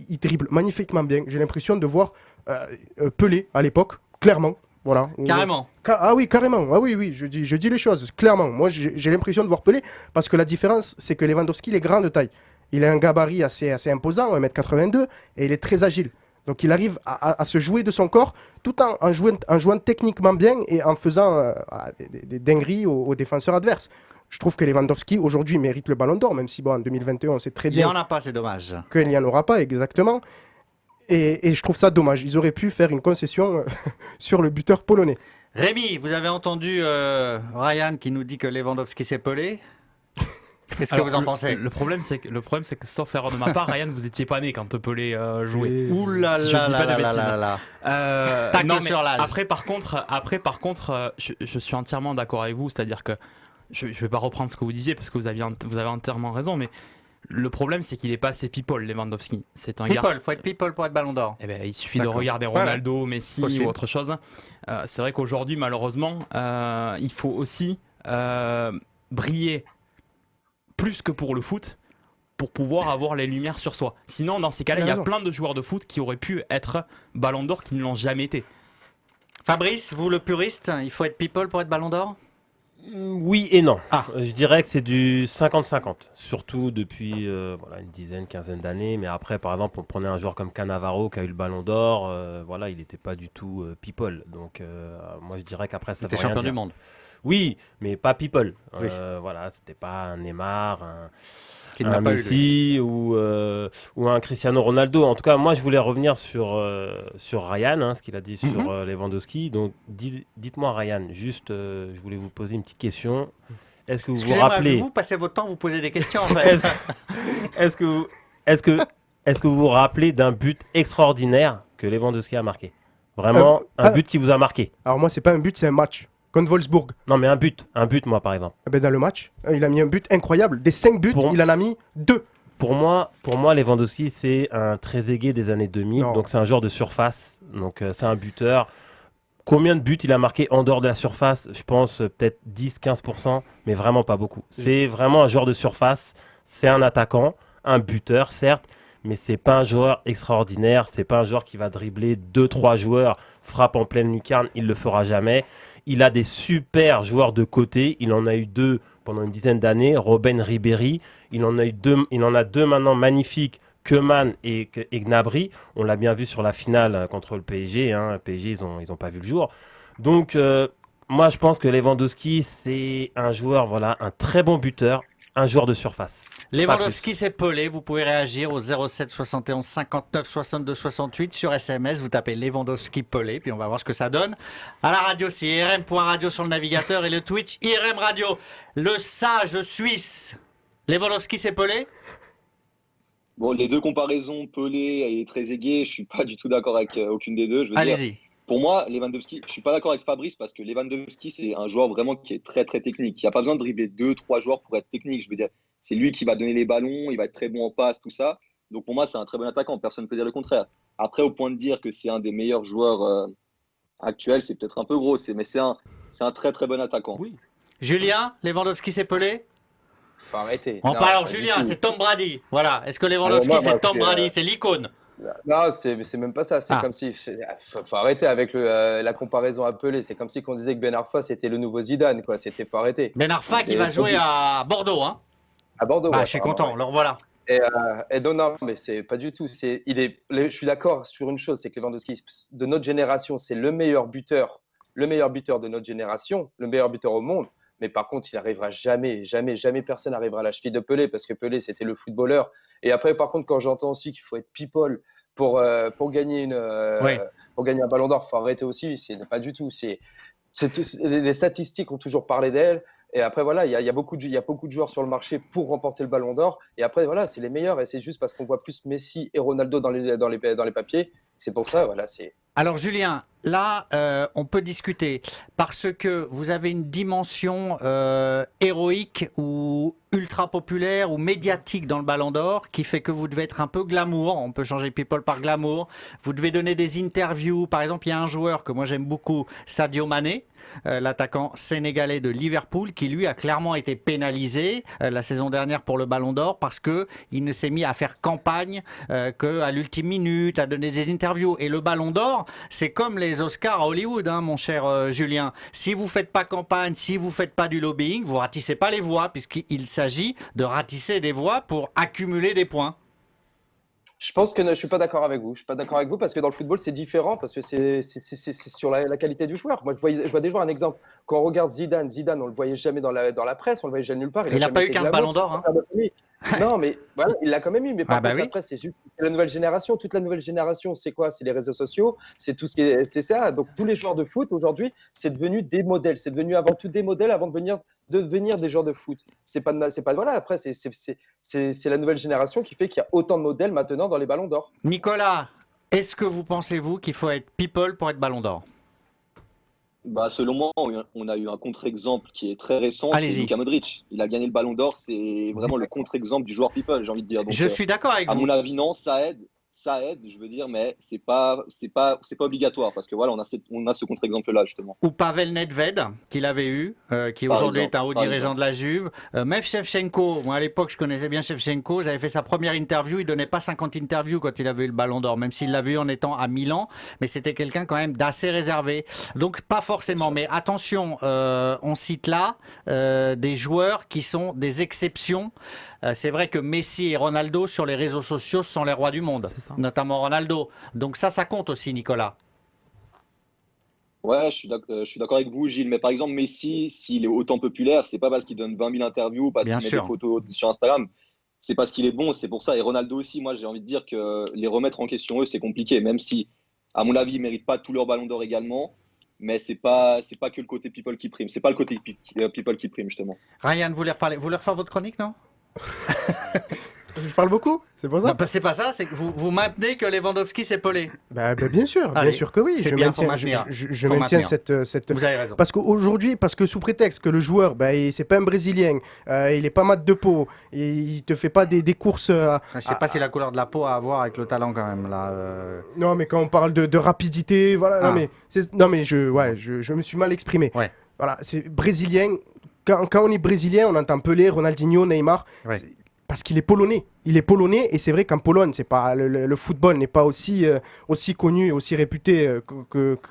Il dribble magnifiquement bien. J'ai l'impression de voir Pelé à l'époque, clairement. Voilà. Carrément. Ah oui, carrément. Ah oui, oui, je dis les choses, clairement. Moi, j'ai l'impression de voir Pelé, parce que la différence, c'est que Lewandowski, il est grand de taille. Il a un gabarit assez imposant, 1m82, et il est très agile. Donc, il arrive à se jouer de son corps, tout en jouant techniquement bien et en faisant des dingueries aux défenseurs adverses. Je trouve que Lewandowski, aujourd'hui, mérite le Ballon d'Or, même si, en 2021, on sait très Il n'y bien en a pas, c'est dommage. qu'il n'y en aura pas, exactement. Et je trouve ça dommage. Ils auraient pu faire une concession sur le buteur polonais. Rémi, vous avez entendu Ryan qui nous dit que Lewandowski s'est pelé. Qu'est-ce que Alors, vous en pensez? Le problème, c'est que, sauf erreur de ma part, Ryan, vous étiez pas né quand Pelé jouait. Et- Ouh là Si je là dis là pas de là bêtises. là là. Non, Tacle mais sur l'âge. Après, par contre, je suis entièrement d'accord avec vous. C'est-à-dire que je vais pas reprendre ce que vous disiez parce que vous avez entièrement raison, mais le problème, c'est qu'il est pas assez people, Lewandowski. C'est un People, garçon. faut être people pour être Ballon d'Or. Eh ben, il suffit de D'accord. regarder Ronaldo, Messi Possible. ou autre chose. C'est vrai qu'aujourd'hui, malheureusement, il faut aussi briller plus que pour le foot pour pouvoir avoir les lumières sur soi. Sinon, dans ces cas-là, il y a raison. plein de joueurs de foot qui auraient pu être Ballon d'Or qui ne l'ont jamais été. Fabrice, vous le puriste, il faut être people pour être Ballon d'Or? Oui et non. Ah. Je dirais que c'est du 50-50, surtout depuis une dizaine, quinzaine d'années. Mais après, par exemple, on prenait un joueur comme Cannavaro qui a eu le Ballon d'Or. Il n'était pas du tout people. Donc, moi, je dirais qu'après, ça T'es veut rien champion dire. du monde. Oui, mais pas people. Oui. C'était pas un Neymar, Qui un n'a pas eu, lui. Messi ou un Cristiano Ronaldo. En tout cas, moi, je voulais revenir sur Ryan, ce qu'il a dit sur Lewandowski. Donc, dites-moi, Ryan, juste, je voulais vous poser une petite question. Est-ce que vous vous Excusez-moi, rappelez vous passez votre temps à vous poser des questions en fait. Est-ce que vous vous rappelez d'un but extraordinaire que Lewandowski a marqué? Vraiment, un but qui vous a marqué? Alors moi, c'est pas un but, c'est un match. Contre Wolfsburg. Non, mais un but, moi, par exemple. Dans le match, il a mis un but incroyable. Des 5 buts, Pour- il en a mis 2. Pour moi, Lewandowski, c'est un Trezeguet des années 2000. Non. Donc, c'est un joueur de surface. Donc, c'est un buteur. Combien de buts il a marqué en dehors de la surface? Je pense peut-être 10-15%, mais vraiment pas beaucoup. C'est vraiment un joueur de surface. C'est un attaquant, un buteur, certes, mais c'est pas un joueur extraordinaire, c'est pas un joueur qui va dribbler 2-3 joueurs, frappe en pleine lucarne, il le fera jamais. Il a des super joueurs de côté, il en a eu 2 pendant une dizaine d'années, Robben Ribéry, il en a 2 maintenant magnifiques, Koeman et Gnabry. On l'a bien vu sur la finale contre le PSG, hein. Le PSG, ils ont pas vu le jour. Donc, moi, je pense que Lewandowski, c'est un joueur, voilà, un très bon buteur, un joueur de surface. Lewandowski, c'est Pelé. Vous pouvez réagir au 07 71 59 62 68 sur SMS. Vous tapez Lewandowski Pelé, puis on va voir ce que ça donne. À la radio, c'est IRM.radio sur le navigateur et le Twitch IRM Radio. Le sage suisse. Lewandowski, c'est Pelé. Bon, les deux comparaisons, Pelé et Trezeguet, je suis pas du tout d'accord avec aucune des deux. Je veux dire, Allez-y. pour moi, Lewandowski, je suis pas d'accord avec Fabrice parce que Lewandowski, c'est un joueur vraiment qui est très très technique. Il n'y a pas besoin de dribbler 2-3 joueurs pour être technique. Je veux dire, c'est lui qui va donner les ballons, il va être très bon en passe, tout ça. Donc pour moi, c'est un très bon attaquant. Personne ne peut dire le contraire. Après, au point de dire que c'est un des meilleurs joueurs actuels, c'est peut-être un peu gros, mais c'est un très très bon attaquant. Oui. Julien, Lewandowski, c'est Pelé. Faut arrter. On Non, parle alors, pas du Julien, tout. c'est Tom Brady. Voilà. Est-ce que Lewandowski, Alors, moi, c'est Tom c'est, Brady? C'est l'icône. Non, c'est même pas ça. C'est Ah. comme si. Faut arrêter avec la comparaison à Pelé. C'est comme si on disait que Ben Arfa c'était le nouveau Zidane, quoi. Faut arrêter. Ben Arfa qui C'est va jouer obligé. à Bordeaux, hein. À Bordeaux. Bah, ouais, je suis apparemment, content. Alors voilà. Et non, mais c'est pas du tout. Je suis d'accord sur une chose, c'est que Lewandowski, de notre génération, c'est le meilleur buteur de notre génération, le meilleur buteur au monde. Mais par contre, il n'arrivera jamais personne n'arrivera à la cheville de Pelé parce que Pelé, c'était le footballeur. Et après, par contre, quand j'entends aussi qu'il faut être people pour gagner pour gagner un ballon d'or, faut arrêter aussi. C'est pas du tout. Les statistiques ont toujours parlé d'elle. Et après, voilà, il y a beaucoup de joueurs sur le marché pour remporter le ballon d'or. Et après, voilà, c'est les meilleurs. Et c'est juste parce qu'on voit plus Messi et Ronaldo dans les papiers. C'est pour ça, voilà. Alors Julien, là, on peut discuter parce que vous avez une dimension héroïque ou ultra populaire ou médiatique dans le Ballon d'Or qui fait que vous devez être un peu glamour. On peut changer people par glamour. Vous devez donner des interviews. Par exemple, il y a un joueur que moi j'aime beaucoup, Sadio Mané. L'attaquant sénégalais de Liverpool qui lui a clairement été pénalisé la saison dernière pour le Ballon d'Or parce que il ne s'est mis à faire campagne qu'à l'ultime minute, à donner des interviews. Et le Ballon d'Or, c'est comme les Oscars à Hollywood, hein, mon cher Julien. Si vous faites pas campagne, si vous faites pas du lobbying, vous ratissez pas les voix puisqu'il s'agit de ratisser des voix pour accumuler des points. Je pense que je suis pas d'accord avec vous. Je suis pas d'accord avec vous parce que dans le football, c'est différent parce que c'est sur la qualité du joueur. Moi, je vois des joueurs, un exemple. Quand on regarde Zidane, on le voyait jamais dans la presse, on le voyait jamais nulle part. Il n'a pas eu 15 ballons d'or. Hein. Non, mais voilà, il l'a quand même eu. Mais par contre, oui. après, c'est juste la nouvelle génération. Toute la nouvelle génération, c'est quoi? C'est les réseaux sociaux, c'est tout ce qui est, c'est ça. Donc tous les joueurs de foot aujourd'hui, c'est devenu des modèles. C'est devenu avant tout des modèles avant de devenir des joueurs de foot. C'est pas voilà. Après, c'est la nouvelle génération qui fait qu'il y a autant de modèles maintenant dans les ballons d'or. Nicolas, est-ce que vous pensez-vous qu'il faut être people pour être Ballon d'Or? Bah, selon moi, on a eu un contre-exemple qui est très récent, c'est Allez-y. Luka Modric. Il a gagné le Ballon d'Or, c'est vraiment le contre-exemple du joueur people, j'ai envie de dire. Donc, Je suis d'accord avec à vous. mon avis, non, ça aide, je veux dire, mais c'est pas obligatoire parce que voilà, on a ce contre-exemple-là justement. Ou Pavel Nedved, qu'il avait eu, qui Par aujourd'hui est exemple, un haut par dirigeant exemple. de la Juve. Même Shevchenko, moi à l'époque je connaissais bien Shevchenko, j'avais fait sa première interview, il donnait pas 50 interviews quand il avait eu le Ballon d'Or, même s'il l'avait eu en étant à Milan, mais c'était quelqu'un quand même d'assez réservé. Donc pas forcément, mais attention, on cite là des joueurs qui sont des exceptions. C'est vrai que Messi et Ronaldo sur les réseaux sociaux sont les rois du monde, notamment Ronaldo. Donc ça compte aussi, Nicolas. Ouais, je suis d'accord avec vous, Gilles. Mais par exemple, Messi, s'il est autant populaire, c'est pas parce qu'il donne 20 000 interviews, parce qu'il Bien met sûr. des photos sur Instagram. C'est parce qu'il est bon, c'est pour ça. Et Ronaldo aussi, moi, j'ai envie de dire que les remettre en question, eux, c'est compliqué. Même si, à mon avis, ils méritent pas tous leurs ballons d'or également. Mais c'est pas que le côté people qui prime. C'est pas le côté people qui prime, justement. Ryan, vous voulez refaire votre chronique, non? Je parle beaucoup, c'est pour ça. Non, c'est pas ça, c'est que vous maintenez que Lewandowski c'est Pelé. Bien sûr, Allez, bien sûr que oui. c'est Je bien, maintiens, faut maintenir. je Faut maintiens maintenir. cette. Vous avez raison. Parce que sous prétexte que le joueur, c'est pas un Brésilien, il est pas mat de peau, il te fait pas des courses. Je sais pas si la couleur de la peau a à voir avec le talent quand même là. Non, mais quand on parle de rapidité, voilà. Ah. Non, mais je me suis mal exprimé. Ouais. Voilà, c'est brésilien. Quand on est brésilien, on entend Pelé, Ronaldinho, Neymar. Ouais. parce qu'il est polonais. Il est polonais et c'est vrai qu'en Pologne, c'est pas le football n'est pas aussi connu, aussi réputé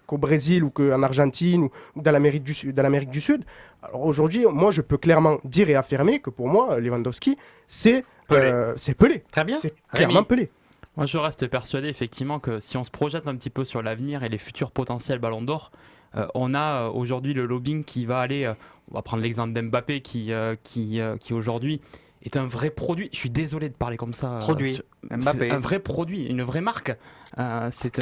qu'au Brésil ou qu'en Argentine ou dans l'Amérique du Sud. Alors aujourd'hui, moi, je peux clairement dire et affirmer que pour moi, Lewandowski, c'est Pelé. Très bien. C'est clairement Pelé. Moi, je reste persuadé effectivement que si on se projette un petit peu sur l'avenir et les futurs potentiels Ballons d'Or, on a aujourd'hui le lobbying qui va aller. On va prendre l'exemple d'Mbappé qui aujourd'hui est un vrai produit. Je suis désolé de parler comme ça. Produit. Mbappé. C'est un vrai produit, une vraie marque. C'est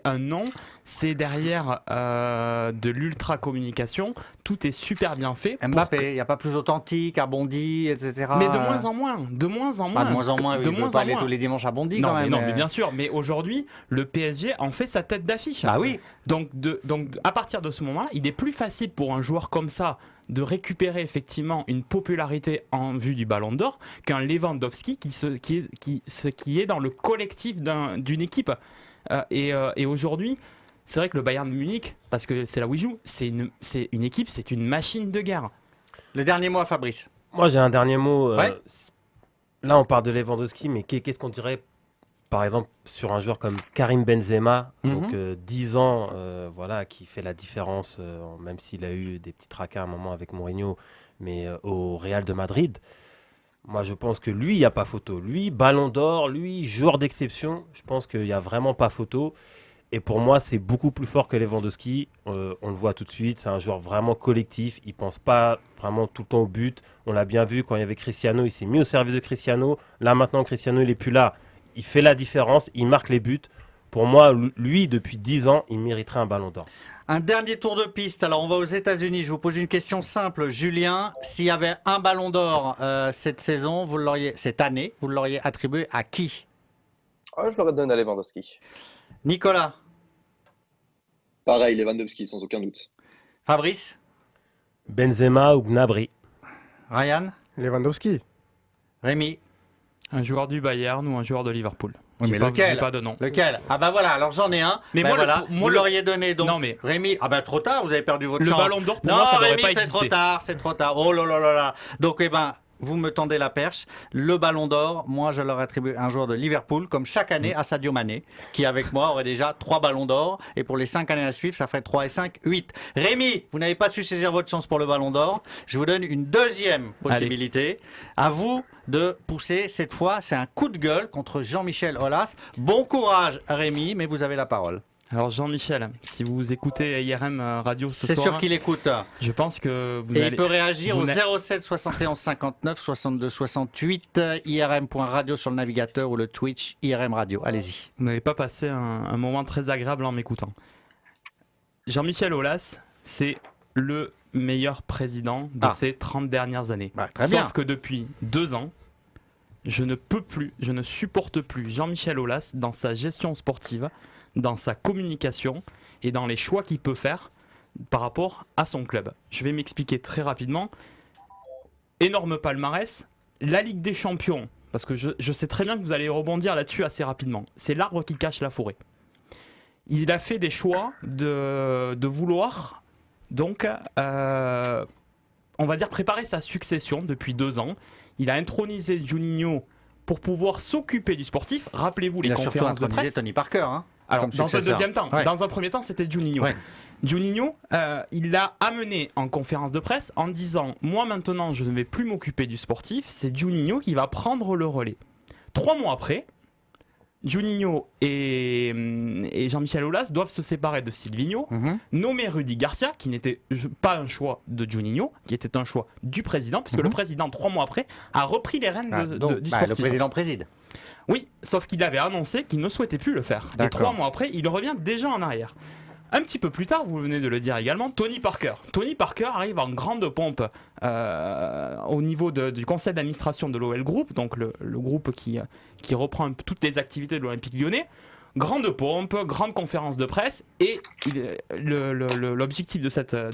un nom. C'est derrière de l'ultra communication. Tout est super bien fait. Mbappé, il n'y a pas plus authentique, à Bondy, etc. Mais de moins en moins. De moins en moins. De moins en moins, oui, De il ne moins peut pas en aller moins. tous les dimanches à Bondy Non, quand même. mais bien sûr. Mais aujourd'hui, le PSG en fait sa tête d'affiche. Bah oui. Donc à partir de ce moment-là, il est plus facile pour un joueur comme ça de récupérer effectivement une popularité en vue du Ballon d'Or qu'un Lewandowski qui est dans le collectif d'une équipe. Et aujourd'hui, c'est vrai que le Bayern de Munich, parce que c'est là où il joue, c'est une équipe, c'est une machine de guerre. Le dernier mot à Fabrice. Moi, j'ai un dernier mot. Ouais. Là, on parle de Lewandowski, mais qu'est-ce qu'on dirait, par exemple, sur un joueur comme Karim Benzema, donc 10 ans, voilà, qui fait la différence, même s'il a eu des petits tracas à un moment avec Mourinho, mais au Real de Madrid. Moi, je pense que lui, il n'y a pas photo. Lui, Ballon d'Or, lui, joueur d'exception, je pense qu'il n'y a vraiment pas photo. Et pour moi, c'est beaucoup plus fort que Lewandowski. On le voit tout de suite, c'est un joueur vraiment collectif. Il ne pense pas vraiment tout le temps au but. On l'a bien vu quand il y avait Cristiano, il s'est mis au service de Cristiano. Là, maintenant, Cristiano, il n'est plus là. Il fait la différence, il marque les buts. Pour moi, lui, depuis 10 ans, il mériterait un Ballon d'Or. Un dernier tour de piste. Alors, on va aux États-Unis. Je vous pose une question simple. Julien, s'il y avait un Ballon d'Or cette année, vous l'auriez attribué à qui? Je l'aurais donné à Lewandowski. Nicolas? Pareil, Lewandowski, sans aucun doute. Fabrice? Benzema ou Gnabry. Ryan? Lewandowski. Rémi? Un joueur du Bayern ou un joueur de Liverpool. Oui, mais J'ai lequel? pas de nom. Lequel? Ah bah voilà, alors j'en ai un. Mais Ben moi, voilà, moi, vous l'auriez donné donc. Non, mais- Rémi, ah bah trop tard, vous avez perdu votre Le chance. Ballon d'Or, pour non, moi, ça n'aurait Rémi, pas c'est existé. trop tard, c'est trop tard. Oh là là là là. Donc eh ben, vous me tendez la perche. Le Ballon d'Or, moi je leur attribue un joueur de Liverpool, comme chaque année à Sadio Mané, qui avec moi aurait déjà 3 Ballons d'Or. Et pour les 5 années à suivre, ça ferait 3 et 5, 8. Rémi, vous n'avez pas su saisir votre chance pour le Ballon d'Or. Je vous donne une deuxième possibilité. À vous de pousser cette fois, c'est un coup de gueule contre Jean-Michel Aulas. Bon courage Rémi, mais vous avez la parole. Alors Jean-Michel, si vous écoutez IRM Radio ce C'est soir, sûr qu'il écoute. je pense que vous Et allez... il peut réagir vous au n'a- 07 71 59 62 68 IRM.radio sur le navigateur ou le Twitch IRM Radio. Allez-y. Vous n'avez pas passé un moment très agréable en m'écoutant. Jean-Michel Aulas, c'est le meilleur président de ces 30 dernières années. Bah, très Sauf bien. que depuis 2 ans, je ne supporte plus Jean-Michel Aulas dans sa gestion sportive, dans sa communication et dans les choix qu'il peut faire par rapport à son club. Je vais m'expliquer très rapidement. Énorme palmarès, la Ligue des Champions, parce que je sais très bien que vous allez rebondir là-dessus assez rapidement. C'est l'arbre qui cache la forêt. Il a fait des choix de vouloir, donc, on va dire, préparer sa succession depuis 2 ans. Il a intronisé Juninho pour pouvoir s'occuper du sportif. Rappelez-vous Il les a surtout conférences de intronisé presse. Tony Parker. Hein, Alors, comme dans un successeur. deuxième temps, Ouais. dans un premier temps, c'était Juninho. Ouais. Juninho, il l'a amené en conférence de presse en disant « Moi, maintenant, je ne vais plus m'occuper du sportif, c'est Juninho qui va prendre le relais. » 3 mois après, Juninho et Jean-Michel Aulas doivent se séparer de Silvinho, nommer Rudy Garcia, qui n'était pas un choix de Juninho, qui était un choix du président, puisque le président, 3 mois après, a repris les rênes Ah, donc, du le sportif. président préside. Oui, sauf qu'il avait annoncé qu'il ne souhaitait plus le faire. Et D'accord. 3 mois après, il revient déjà en arrière. Un petit peu plus tard, vous venez de le dire également, Tony Parker. Tony Parker arrive en grande pompe au niveau du conseil d'administration de l'OL Group, donc le groupe qui reprend toutes les activités de l'Olympique Lyonnais. Grande pompe, grande conférence de presse, et l'objectif de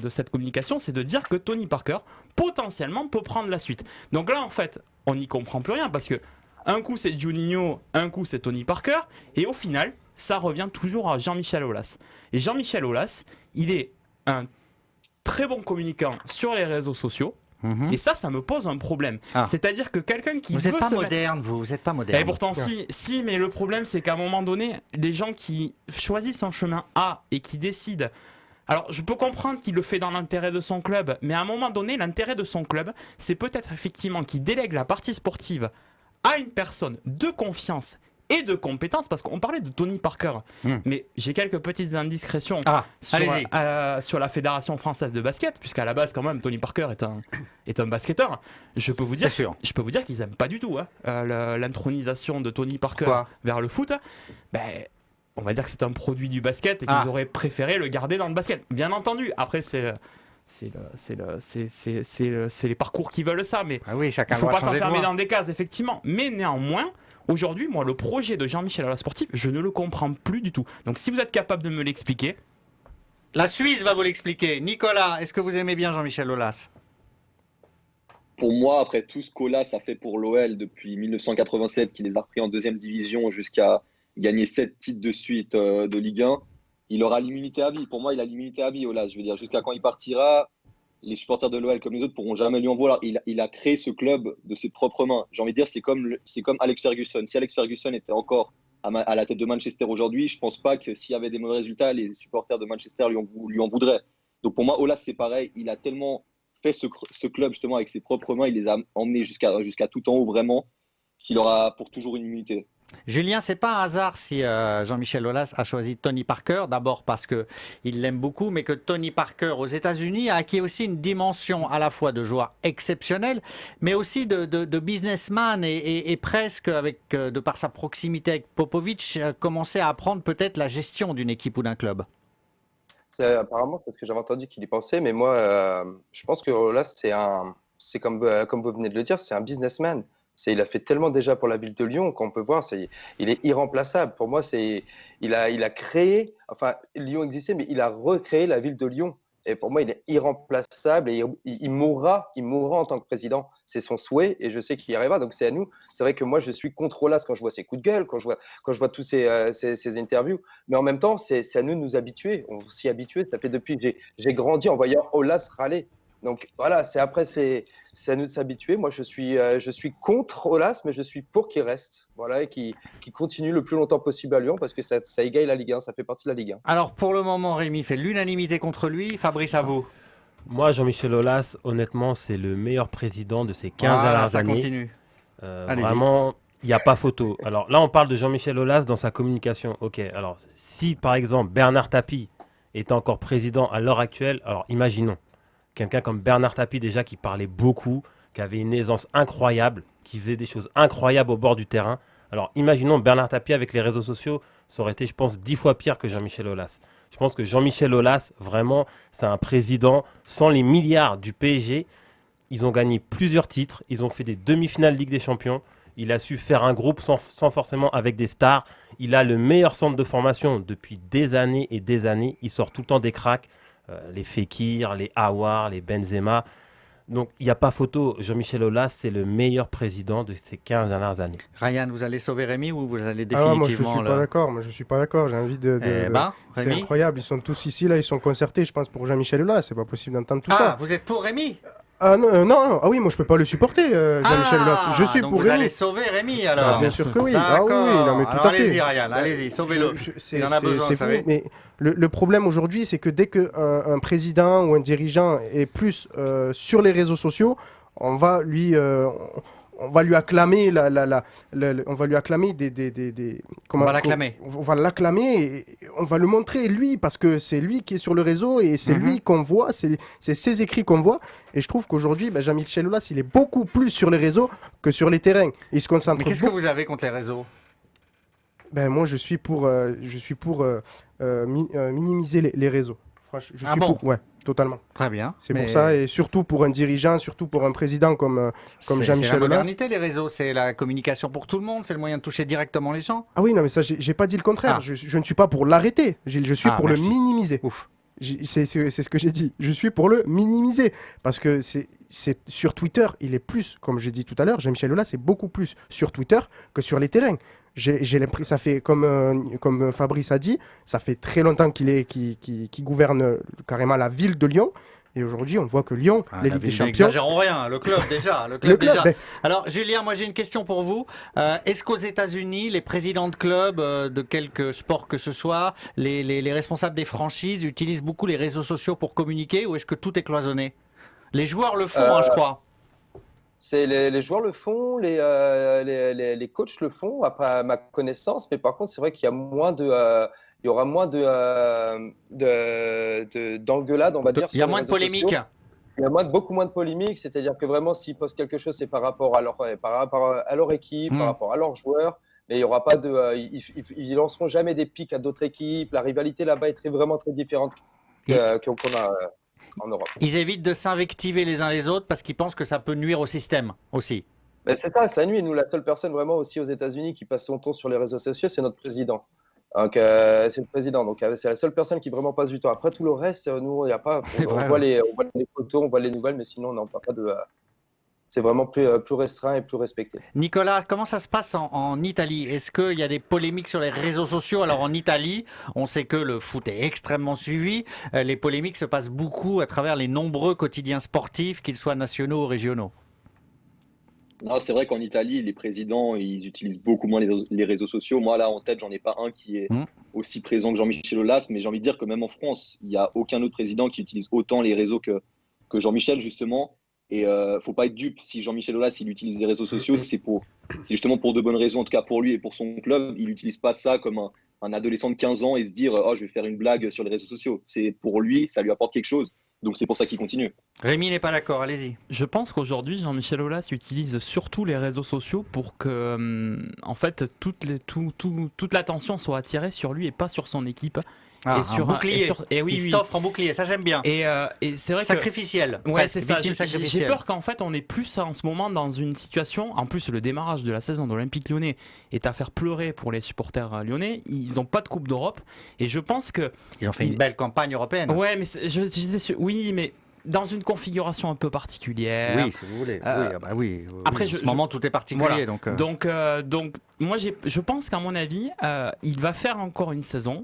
cette communication, c'est de dire que Tony Parker, potentiellement, peut prendre la suite. Donc là, en fait, on n'y comprend plus rien, parce que un coup c'est Juninho, un coup c'est Tony Parker, et au final, ça revient toujours à Jean-Michel Aulas. Et Jean-Michel Aulas, il est un très bon communicant sur les réseaux sociaux, Mhm. Et ça me pose un problème. Ah. C'est-à-dire que quelqu'un qui Vous veut n'êtes pas se mettre- moderne, vous n'êtes pas moderne. Et pourtant, si, mais le problème, c'est qu'à un moment donné, les gens qui choisissent un chemin A et qui décident. Alors, je peux comprendre qu'il le fait dans l'intérêt de son club, mais à un moment donné, l'intérêt de son club, c'est peut-être effectivement qu'il délègue la partie sportive à une personne de confiance et de compétence, parce qu'on parlait de Tony Parker, mais j'ai quelques petites indiscrétions Ah, sur, allez-y. sur la Fédération française de basket, puisqu'à la base, quand même, Tony Parker est un basketteur. Je peux vous dire qu'ils aiment pas du tout l'intronisation de Tony Parker Pourquoi vers le foot. Ben, on va dire que c'est un produit du basket et qu'ils auraient préféré le garder dans le basket. Bien entendu, après c'est les parcours qui veulent ça, mais Ah oui, chacun il ne faut doit pas changer de s'enfermer voie. dans des cases, effectivement. Mais néanmoins, aujourd'hui, moi, le projet de Jean-Michel Aulas sportif, je ne le comprends plus du tout. Donc si vous êtes capable de me l'expliquer. La Suisse va vous l'expliquer. Nicolas, est-ce que vous aimez bien Jean-Michel Aulas? Pour moi, après tout ce qu'Aulas a fait pour l'OL depuis 1987, qui les a repris en deuxième division jusqu'à gagner 7 titres de suite de Ligue 1, il aura l'immunité à vie. Pour moi, il a l'immunité à vie, Aulas. Je veux dire, jusqu'à quand il partira, les supporters de l'OL comme les autres pourront jamais lui en vouloir. Il a créé ce club de ses propres mains. J'ai envie de dire, c'est comme Alex Ferguson. Si Alex Ferguson était encore à la tête de Manchester aujourd'hui, je pense pas que s'il y avait des mauvais résultats, les supporters de Manchester lui en voudraient. Donc pour moi, Aulas, c'est pareil. Il a tellement fait ce club justement avec ses propres mains, il les a emmenés jusqu'à tout en haut vraiment, qu'il aura pour toujours une immunité. Julien, c'est pas un hasard si Jean-Michel Aulas a choisi Tony Parker, d'abord parce que il l'aime beaucoup, mais que Tony Parker aux États-Unis a acquis aussi une dimension à la fois de joueur exceptionnel, mais aussi de businessman et presque avec de par sa proximité avec Popovic, commençait à apprendre peut-être la gestion d'une équipe ou d'un club. Apparemment, c'est ce que j'avais entendu qu'il y pensait, mais moi, je pense que Aulas, c'est comme vous venez de le dire, c'est un businessman. Il a fait tellement déjà pour la ville de Lyon qu'on peut voir, il est irremplaçable. Pour moi, il a créé, enfin, Lyon existait, mais il a recréé la ville de Lyon. Et pour moi, il est irremplaçable et il mourra en tant que président. C'est son souhait et je sais qu'il y arrivera. Donc c'est à nous. C'est vrai que moi, je suis contre Aulas quand je vois ses coups de gueule, quand je vois tous ces interviews. Mais en même temps, c'est à nous de nous habituer. On s'y habitue. Ça fait depuis que j'ai grandi en voyant Aulas râler. Donc voilà, c'est à nous de s'habituer. Moi, je suis contre Aulas, mais je suis pour qu'il reste, voilà, et qu'il continue le plus longtemps possible à Lyon parce que ça égaye la Ligue 1, ça fait partie de la Ligue 1. Alors pour le moment, Rémi fait l'unanimité contre lui. Fabrice, à vous. Moi, Jean-Michel Aulas, honnêtement, c'est le meilleur président de ces 15 dernières ça années. continue. Allez-y. Vraiment, il n'y a pas photo. Alors là, on parle de Jean-Michel Aulas dans sa communication. Ok, alors si par exemple Bernard Tapie est encore président à l'heure actuelle, alors imaginons. Quelqu'un comme Bernard Tapie déjà qui parlait beaucoup, qui avait une aisance incroyable, qui faisait des choses incroyables au bord du terrain. Alors imaginons Bernard Tapie avec les réseaux sociaux, ça aurait été je pense 10 fois pire que Jean-Michel Aulas. Je pense que Jean-Michel Aulas, vraiment, c'est un président sans les milliards du PSG. Ils ont gagné plusieurs titres, ils ont fait des demi-finales Ligue des Champions. Il a su faire un groupe sans forcément avec des stars. Il a le meilleur centre de formation depuis des années et des années. Il sort tout le temps des cracks. Les Fekir, les Aouar, les Benzema. Donc, il n'y a pas photo. Jean-Michel Aulas, c'est le meilleur président de ces 15 dernières années. Ryan, vous allez sauver Rémi ou vous allez Moi, je définitivement suis pas d'accord. Moi, je suis pas d'accord. J'ai envie de. C'est Rémi incroyable. Ils sont tous ici là. Ils sont concertés. Je pense pour Jean-Michel Aulas. C'est pas possible d'entendre tout ça. Ah, vous êtes pour Rémi? Ah non. Ah oui, moi je peux pas le supporter, Jean-Michel Aulas. Je suis donc pour vous Rémi. allez sauver Rémi alors. Bien sûr que oui. D'accord. Non, mais tout Alors, à fait. allez-y Ryan, allez-y, sauvez-le. Il en a besoin, vous savez. Mais le problème aujourd'hui, c'est que dès qu'un président ou un dirigeant est plus sur les réseaux sociaux, on va lui acclamer on va lui acclamer On va l'acclamer. On va l'acclamer et on va le montrer lui parce que c'est lui qui est sur le réseau et c'est lui qu'on voit, c'est ses écrits qu'on voit. Et je trouve qu'aujourd'hui, Jean-Michel Aulas, il est beaucoup plus sur les réseaux que sur les terrains. Il se concentre. Mais qu'est-ce que vous avez contre les réseaux? Moi, je suis pour minimiser les réseaux. Franchement, ouais, totalement. Très bien. C'est pour ça, et surtout pour un dirigeant, surtout pour un président comme Jean-Michel Aulas. C'est la modernité, les réseaux, c'est la communication pour tout le monde, c'est le moyen de toucher directement les gens. Ah oui, non, mais ça, j'ai pas dit le contraire. Je ne suis pas pour l'arrêter, je suis pour le minimiser. Ouf. C'est ce que j'ai dit. Je suis pour le minimiser. Parce que c'est sur Twitter, il est plus, comme j'ai dit tout à l'heure, Jean-Michel Aulas, c'est beaucoup plus sur Twitter que sur les terrains. J'ai l'impression, ça fait, comme Fabrice a dit, ça fait très longtemps qu'il gouverne carrément la ville de Lyon. Et aujourd'hui, on voit que Lyon, Ah, l'élite des David, champions. n'exagérons rien, le club déjà. Le Le club club, déjà. ben, Alors, Julien, moi j'ai une question pour vous. Est-ce qu'aux États-Unis, les présidents de clubs, de quelque sport que ce soit, les responsables des franchises utilisent beaucoup les réseaux sociaux pour communiquer ou est-ce que tout est cloisonné? Les joueurs le font, je crois. Les joueurs le font, les coachs le font, à ma connaissance, mais par contre, c'est vrai qu'il y a moins il y aura moins d'engueulades, on va dire. Il y a sur les moins de réseaux polémiques. sociaux. Il y a beaucoup moins de polémiques, c'est-à-dire que vraiment, s'ils postent quelque chose, c'est par rapport à leur équipe, par rapport à leurs joueurs. Mais il y aura pas ils lanceront jamais des pics à d'autres équipes. La rivalité là-bas est vraiment très différente qu'on a en Europe. Ils évitent de s'invectiver les uns les autres parce qu'ils pensent que ça peut nuire au système aussi. Ben c'est ça nuit. Nous, la seule personne vraiment aussi aux États-Unis qui passe son temps sur les réseaux sociaux, c'est notre président. Donc, c'est le président. Donc, c'est la seule personne qui vraiment passe du temps. Après, tout le reste, nous, il n'y a pas. On voit les photos, on voit les nouvelles, mais sinon, on n'en parle pas de. C'est vraiment plus restreint et plus respecté. Nicolas, comment ça se passe en Italie? Est-ce qu'il y a des polémiques sur les réseaux sociaux? Alors en Italie, on sait que le foot est extrêmement suivi. Les polémiques se passent beaucoup à travers les nombreux quotidiens sportifs, qu'ils soient nationaux ou régionaux. Non, c'est vrai qu'en Italie, les présidents, ils utilisent beaucoup moins les réseaux sociaux. Moi, là, en tête, j'en ai pas un qui est aussi présent que Jean-Michel Aulas, mais j'ai envie de dire que même en France, il n'y a aucun autre président qui utilise autant les réseaux que Jean-Michel, justement. Et faut pas être dupe. Si Jean-Michel Aulas, il utilise les réseaux sociaux, c'est justement pour de bonnes raisons, en tout cas pour lui et pour son club. Il n'utilise pas ça comme un adolescent de 15 ans et se dire « Oh, je vais faire une blague sur les réseaux sociaux ». C'est pour lui, ça lui apporte quelque chose. Donc c'est pour ça qu'il continue. Rémi n'est pas d'accord, allez-y. Je pense qu'aujourd'hui, Jean-Michel Aulas utilise surtout les réseaux sociaux pour que, en fait, toute l'attention soit attirée sur lui et pas sur son équipe. Ah, un bouclier. Il s'offre en bouclier, ça j'aime bien. Et c'est vrai sacrificiel. Ouais, c'est ça. J'ai Sacrificiel. peur qu'en fait on est plus en ce moment dans une situation. En plus, le démarrage de la saison de l'Olympique Lyonnais est à faire pleurer pour les supporters lyonnais. Ils n'ont pas de Coupe d'Europe et je pense que ils ont fait une belle campagne européenne. Ouais, mais je disais oui, mais dans une configuration un peu particulière. Oui, si vous voulez. Oui. Après, en ce moment, tout est particulier. Voilà. Donc, moi, je pense qu'à mon avis, il va faire encore une saison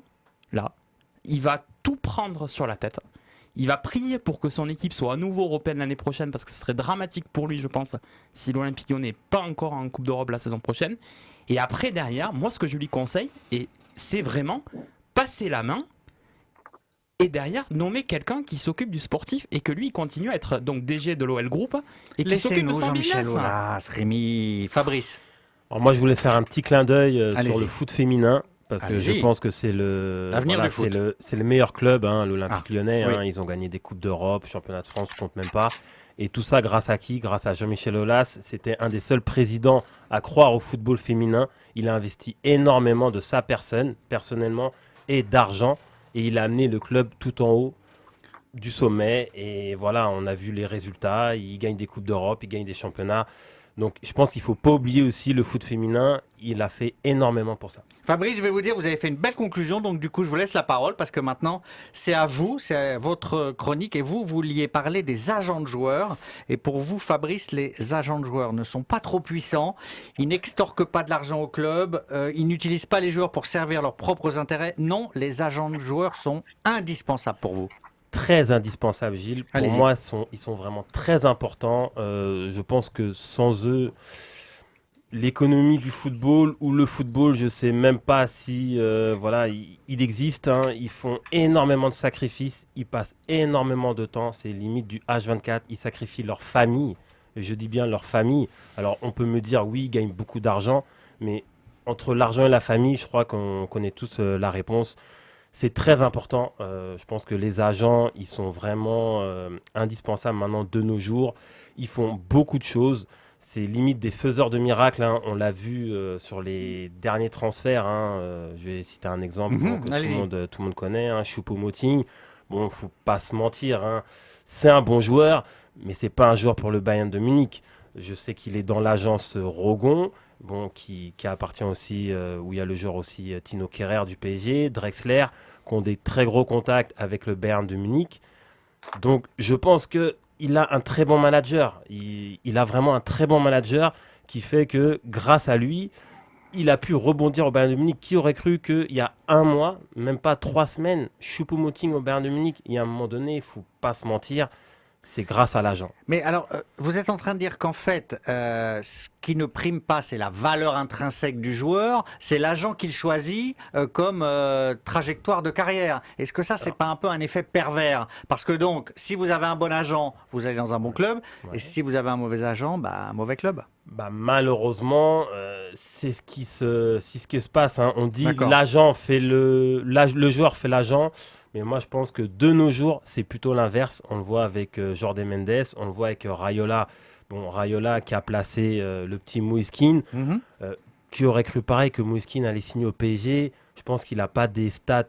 là. Il va tout prendre sur la tête. Il va prier pour que son équipe soit à nouveau européenne l'année prochaine parce que ce serait dramatique pour lui, je pense, si l'Olympique Lyonnais n'est pas encore en Coupe d'Europe la saison prochaine. Et après, derrière, moi, ce que je lui conseille, c'est vraiment passer la main et derrière, nommer quelqu'un qui s'occupe du sportif et que lui, il continue à être donc DG de l'OL Group et qui s'occupe de son business. Aulas, Rémi, Fabrice. Alors moi, je voulais faire un petit clin d'œil sur le foot féminin. Parce que je pense que c'est l'avenir du foot. C'est le meilleur club, l'Olympique Lyonnais. Oui. Ils ont gagné des Coupes d'Europe, Championnat de France, je compte même pas. Et tout ça grâce à qui? Grâce à Jean-Michel Aulas. C'était un des seuls présidents à croire au football féminin. Il a investi énormément de sa personne, personnellement, et d'argent. Et il a amené le club tout en haut du sommet. Et voilà, on a vu les résultats. Il gagne des Coupes d'Europe, il gagne des championnats. Donc je pense qu'il ne faut pas oublier aussi le foot féminin. Il a fait énormément pour ça. Fabrice, je vais vous dire, vous avez fait une belle conclusion. Donc du coup, je vous laisse la parole parce que maintenant, c'est à vous, c'est à votre chronique. Et vous vouliez parler des agents de joueurs. Et pour vous, Fabrice, les agents de joueurs ne sont pas trop puissants. Ils n'extorquent pas de l'argent au club. Ils n'utilisent pas les joueurs pour servir leurs propres intérêts. Non, les agents de joueurs sont indispensables pour vous. Très indispensable, Gilles. Pour moi, ils sont vraiment très importants. Je pense que sans eux, l'économie du football ou le football, je ne sais même pas si il existe. Ils font énormément de sacrifices, ils passent énormément de temps. C'est limite du H24. Ils sacrifient leur famille. Je dis bien leur famille. Alors, on peut me dire, oui, ils gagnent beaucoup d'argent, mais entre l'argent et la famille, je crois qu'on connaît tous la réponse. C'est très important. Je pense que les agents, ils sont vraiment indispensables maintenant de nos jours. Ils font beaucoup de choses. C'est limite des faiseurs de miracles. On l'a vu sur les derniers transferts. Je vais citer un exemple que tout le monde connaît. Choupo-Moting. Bon, faut pas se mentir. C'est un bon joueur, mais c'est pas un joueur pour le Bayern de Munich. Je sais qu'il est dans l'agence Rogon. Qui appartient aussi, où il y a le joueur aussi Tino Kerrer du PSG, Drexler, qui ont des très gros contacts avec le Bayern de Munich. Donc je pense qu'il a un très bon manager. Il a vraiment un très bon manager qui fait que grâce à lui, il a pu rebondir au Bayern de Munich. Qui aurait cru qu'il y a un mois, même pas 3 semaines, Choupo-Moting au Bayern de Munich, il y a un moment donné, il faut pas se mentir, c'est grâce à l'agent. Mais alors, vous êtes en train de dire qu'en fait, ce qui ne prime pas, c'est la valeur intrinsèque du joueur, c'est l'agent qu'il choisit comme trajectoire de carrière. Est-ce que ça, c'est pas un peu un effet pervers? Parce que donc, si vous avez un bon agent, vous allez dans un bon club, et si vous avez un mauvais agent, un mauvais club. Bah, malheureusement, c'est ce qui se passe. Hein. On dit D'accord. l'agent fait le joueur fait l'agent. Mais moi, je pense que de nos jours, c'est plutôt l'inverse. On le voit avec Jorge Mendes, on le voit avec Raiola. Bon, Raiola qui a placé le petit Moïskine. Qui aurait cru pareil que Moïskine allait signer au PSG. Je pense qu'il n'a pas des stats,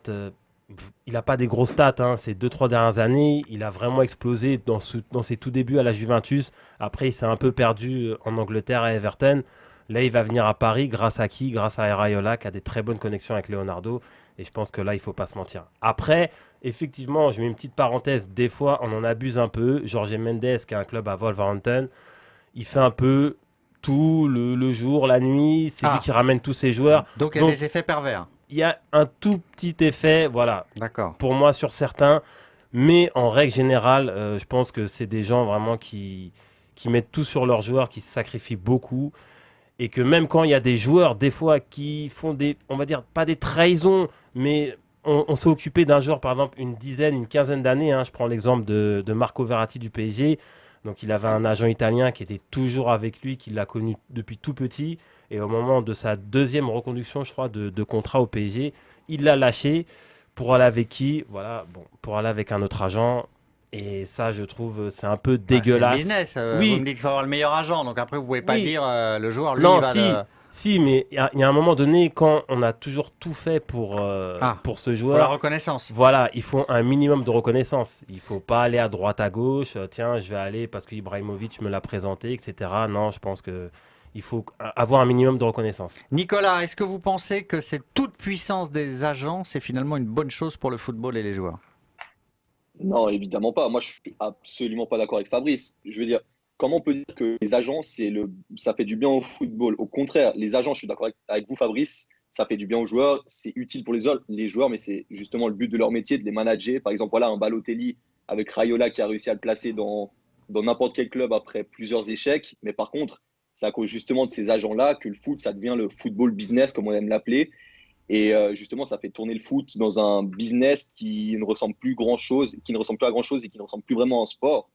il n'a pas des grosses stats. Hein. Ces 2-3 dernières années, il a vraiment explosé dans ses tout débuts à la Juventus. Après, il s'est un peu perdu en Angleterre à Everton. Là, il va venir à Paris grâce à qui? Grâce à Raiola qui a des très bonnes connexions avec Leonardo. Et je pense que là, il ne faut pas se mentir. Après, effectivement, je mets une petite parenthèse. Des fois, on en abuse un peu. Jorge Mendes, qui a un club à Wolverhampton, il fait un peu tout le jour, la nuit. C'est lui qui ramène tous ses joueurs. Donc, il y a des effets pervers. Il y a un tout petit effet, voilà, D'accord. pour moi, sur certains. Mais en règle générale, je pense que c'est des gens vraiment qui mettent tout sur leurs joueurs, qui se sacrifient beaucoup. Et que même quand il y a des joueurs, des fois, qui font des, on va dire, pas des trahisons, mais on s'est occupé d'un joueur, par exemple, une quinzaine d'années. Hein. Je prends l'exemple de Marco Verratti du PSG. Donc, il avait un agent italien qui était toujours avec lui, qui l'a connu depuis tout petit. Et au moment de sa deuxième reconduction, je crois, de contrat au PSG, il l'a lâché pour aller avec qui? Voilà, bon, pour aller avec un autre agent. Et ça, je trouve, c'est un peu dégueulasse. C'est le business. Oui. Vous me dites qu'il faut avoir le meilleur agent. Donc après, vous pouvez pas Oui. dire le joueur, lui, Non, il va si, mais il y a un moment donné, quand on a toujours tout fait pour ce pour la joueur, reconnaissance. voilà, il faut un minimum de reconnaissance. Il faut pas aller à droite, à gauche. Tiens, je vais aller parce que Ibrahimovic me l'a présenté, etc. Non, je pense que il faut avoir un minimum de reconnaissance. Nicolas, est-ce que vous pensez que cette toute puissance des agents, c'est finalement une bonne chose pour le football et les joueurs? Non, évidemment pas. Moi, je suis absolument pas d'accord avec Fabrice. Je veux dire, comment on peut dire que les agents, ça fait du bien au football? Au contraire, les agents, je suis d'accord avec vous, Fabrice, ça fait du bien aux joueurs, c'est utile pour les joueurs, mais c'est justement le but de leur métier, de les manager. Par exemple, voilà, un Balotelli avec Raiola qui a réussi à le placer dans n'importe quel club après plusieurs échecs. Mais par contre, c'est à cause justement de ces agents-là que le foot, ça devient le football business, comme on aime l'appeler. Et justement, ça fait tourner le foot dans un business qui ne ressemble plus à grand-chose et qui ne ressemble plus vraiment à un sport.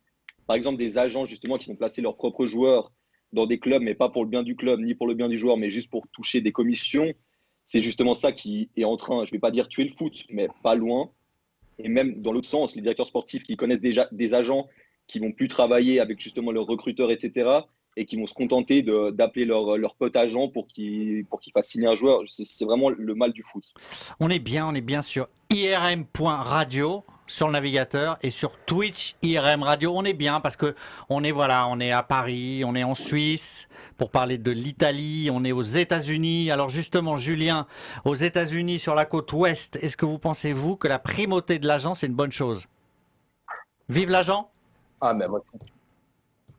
Par exemple, des agents justement qui vont placer leurs propres joueurs dans des clubs, mais pas pour le bien du club ni pour le bien du joueur, mais juste pour toucher des commissions. C'est justement ça qui est en train, je ne vais pas dire tuer le foot, mais pas loin. Et même dans l'autre sens, les directeurs sportifs qui connaissent déjà des agents qui vont plus travailler avec justement leurs recruteurs, etc., et qui vont se contenter d'appeler leur pote agent pour qu'il fasse signer un joueur. C'est vraiment le mal du foot. On est bien sur irm.radio sur le navigateur et sur Twitch IRM Radio. On est bien parce que on est à Paris, on est en Suisse pour parler de l'Italie, on est aux États-Unis. Alors justement, Julien, aux États-Unis sur la côte ouest, est-ce que vous pensez, vous, que la primauté de l'agent, c'est une bonne chose? Vive l'agent! Ah, mais moi,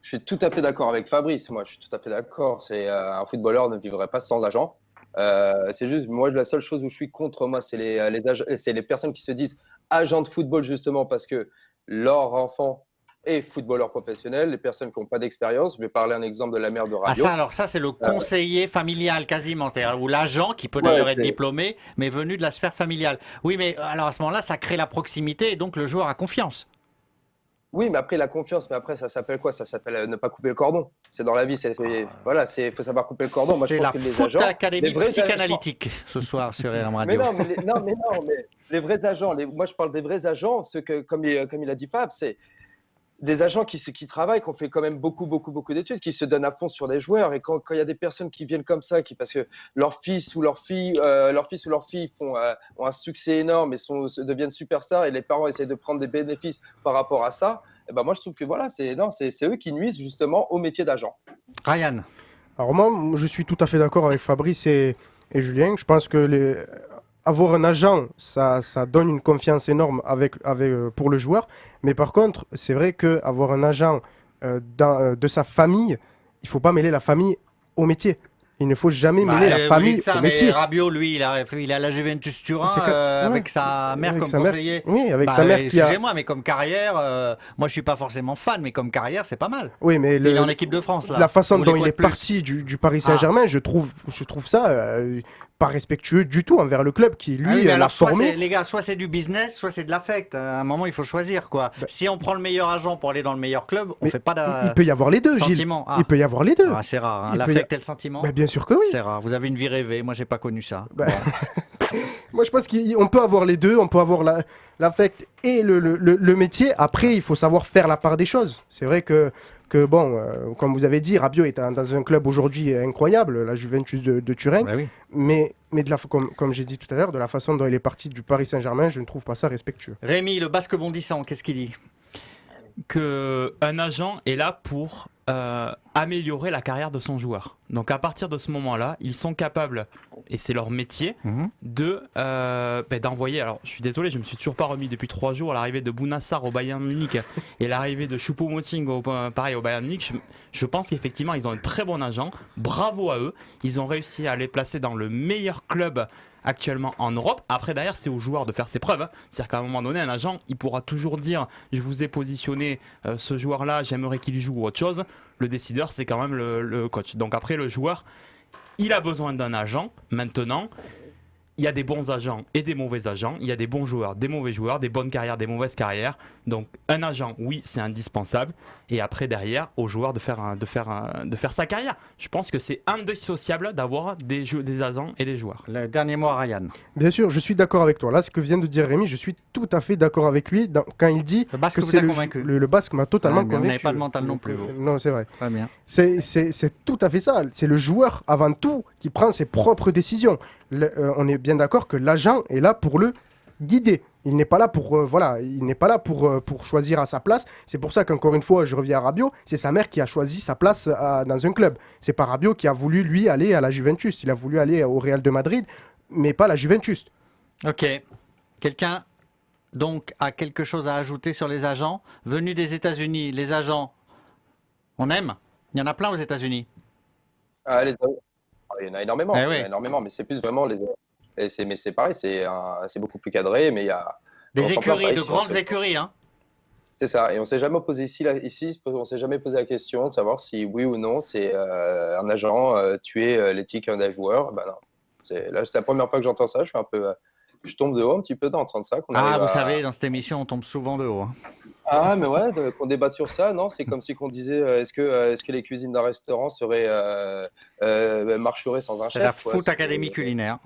je suis tout à fait d'accord avec Fabrice. Moi, je suis tout à fait d'accord. Un footballeur ne vivrait pas sans agent. C'est juste, moi, la seule chose où je suis contre, moi, c'est les personnes qui se disent agents de football, justement, parce que leur enfant est footballeur professionnel. Les personnes qui n'ont pas d'expérience, je vais parler un exemple de la mère de Radio. Ça, c'est le conseiller familial quasiment, c'est-à-dire ou l'agent qui peut d'ailleurs être diplômé, mais venu de la sphère familiale. Oui, mais alors à ce moment-là, ça crée la proximité et donc le joueur a confiance. Oui, mais après, la confiance, ça s'appelle quoi? Ça s'appelle ne pas couper le cordon. C'est dans la vie, voilà, faut savoir couper le cordon. Moi, c'est la Foot Académie psychanalytique ce soir sur RM Radio. Mais les vrais agents, moi je parle des vrais agents, comme il a dit Fab, c'est des agents qui travaillent, qui ont fait quand même beaucoup d'études, qui se donnent à fond sur les joueurs. Et quand il y a des personnes qui viennent comme ça, parce que leur fils ou leur fille ont un succès énorme et deviennent superstars, et les parents essaient de prendre des bénéfices par rapport à ça, et ben moi je trouve que voilà, c'est eux qui nuisent justement au métier d'agent. Ryan. Alors moi, je suis tout à fait d'accord avec Fabrice et Julien. Je pense que avoir un agent, ça donne une confiance énorme pour le joueur. Mais par contre, c'est vrai qu'avoir un agent de sa famille, il ne faut pas mêler la famille au métier. Il ne faut jamais mêler la vous famille dites ça, au mais métier. Rabiot, lui, il a la Juventus Turin C'est que- avec ouais. sa mère Avec comme sa mère- conseiller. oui, avec sa mère qui a. Excusez-moi, mais comme carrière, moi je suis pas forcément fan, mais comme carrière, c'est pas mal. Oui, mais Il est en équipe de France là. la façon Vous dont voulez il quoi est de plus parti du Paris Saint-Germain, je trouve ça pas respectueux du tout envers le club qui, Ah oui, lui, mais l'a alors, formé. les gars, soit c'est du business, soit c'est de l'affect. À un moment, il faut choisir quoi. Si on prend le meilleur agent pour aller dans le meilleur club, on Mais fait pas de Il peut y avoir les deux, Gilles. sentiment. Ah. Il peut y avoir les deux. Ah, c'est rare, hein. Il peut y L'affect et le sentiment. Bah, bien sûr que oui. C'est rare. Vous avez une vie rêvée. Moi, j'ai pas connu ça. Bah, Moi, je pense qu'on peut avoir les deux. On peut avoir l'affect et le métier. Après, il faut savoir faire la part des choses. C'est vrai que bon, comme vous avez dit, Rabiot est dans un club aujourd'hui incroyable, la Juventus de Turin. Bah oui. Mais comme j'ai dit tout à l'heure, de la façon dont il est parti du Paris Saint-Germain, je ne trouve pas ça respectueux. Rémi, le basque bondissant, qu'est-ce qu'il dit? Qu'un agent est là pour améliorer la carrière de son joueur. Donc à partir de ce moment-là, ils sont capables, et c'est leur métier, d'envoyer. Alors je suis désolé, je me suis toujours pas remis depuis 3 jours à l'arrivée de Bounassar au Bayern Munich et l'arrivée de Choupo-Moting pareil au Bayern Munich. Je pense qu'effectivement ils ont un très bon agent. Bravo à eux. Ils ont réussi à les placer dans le meilleur club actuellement en Europe. Après, derrière, c'est aux joueurs de faire ses preuves. C'est-à-dire qu'à un moment donné, un agent, il pourra toujours dire je vous ai positionné ce joueur-là, j'aimerais qu'il joue ou autre chose. Le décideur, c'est quand même le coach. Donc après, le joueur, il a besoin d'un agent. Maintenant, il y a des bons agents et des mauvais agents. Il y a des bons joueurs, des mauvais joueurs, des bonnes carrières, des mauvaises carrières. Donc un agent, oui, c'est indispensable. Et après, derrière, au joueur de faire sa carrière. Je pense que c'est indissociable d'avoir des agents et des joueurs. Le dernier mot à Ryan. Bien sûr, je suis d'accord avec toi. Là, ce que vient de dire Rémi, je suis tout à fait d'accord avec lui quand il dit Le basque que vous c'est a convaincu. le basque m'a totalement Ouais, mais vous convaincu. n'avez pas de mental non plus, vous. Non, c'est vrai. Très bien. C'est tout à fait ça. C'est le joueur avant tout qui prend ses propres décisions. On est bien d'accord que l'agent est là pour le guider. Il n'est pas là pour choisir à sa place. C'est pour ça qu'encore une fois, je reviens à Rabiot, c'est sa mère qui a choisi sa place dans un club. C'est pas Rabiot qui a voulu lui aller à la Juventus. Il a voulu aller au Real de Madrid, mais pas à la Juventus. Ok. Quelqu'un donc a quelque chose à ajouter sur les agents venus des États-Unis? Les agents, on aime. Il y en a plein aux États-Unis. Ah, il y en a énormément, Eh il y en oui. a énormément, mais c'est plus vraiment mais c'est pareil, c'est beaucoup plus cadré, mais il y a on Des s'en plaint écuries, pas de ici, grandes écuries, hein. c'est ça. Et on s'est jamais posé ici, on s'est jamais posé la question de savoir si oui ou non c'est un agent tuer l'éthique d'un joueur. Ben non. C'est la première fois que j'entends ça. Je tombe de haut un petit peu d'entendre ça. qu'on Ah, arrive vous à- savez, dans cette émission, on tombe souvent de haut, hein. Ah, mais ouais, qu'on débatte sur ça, non? C'est comme si qu'on disait est-ce que les cuisines d'un restaurant marcheraient sans un C'est chef, la quoi. Foot Académie culinaire.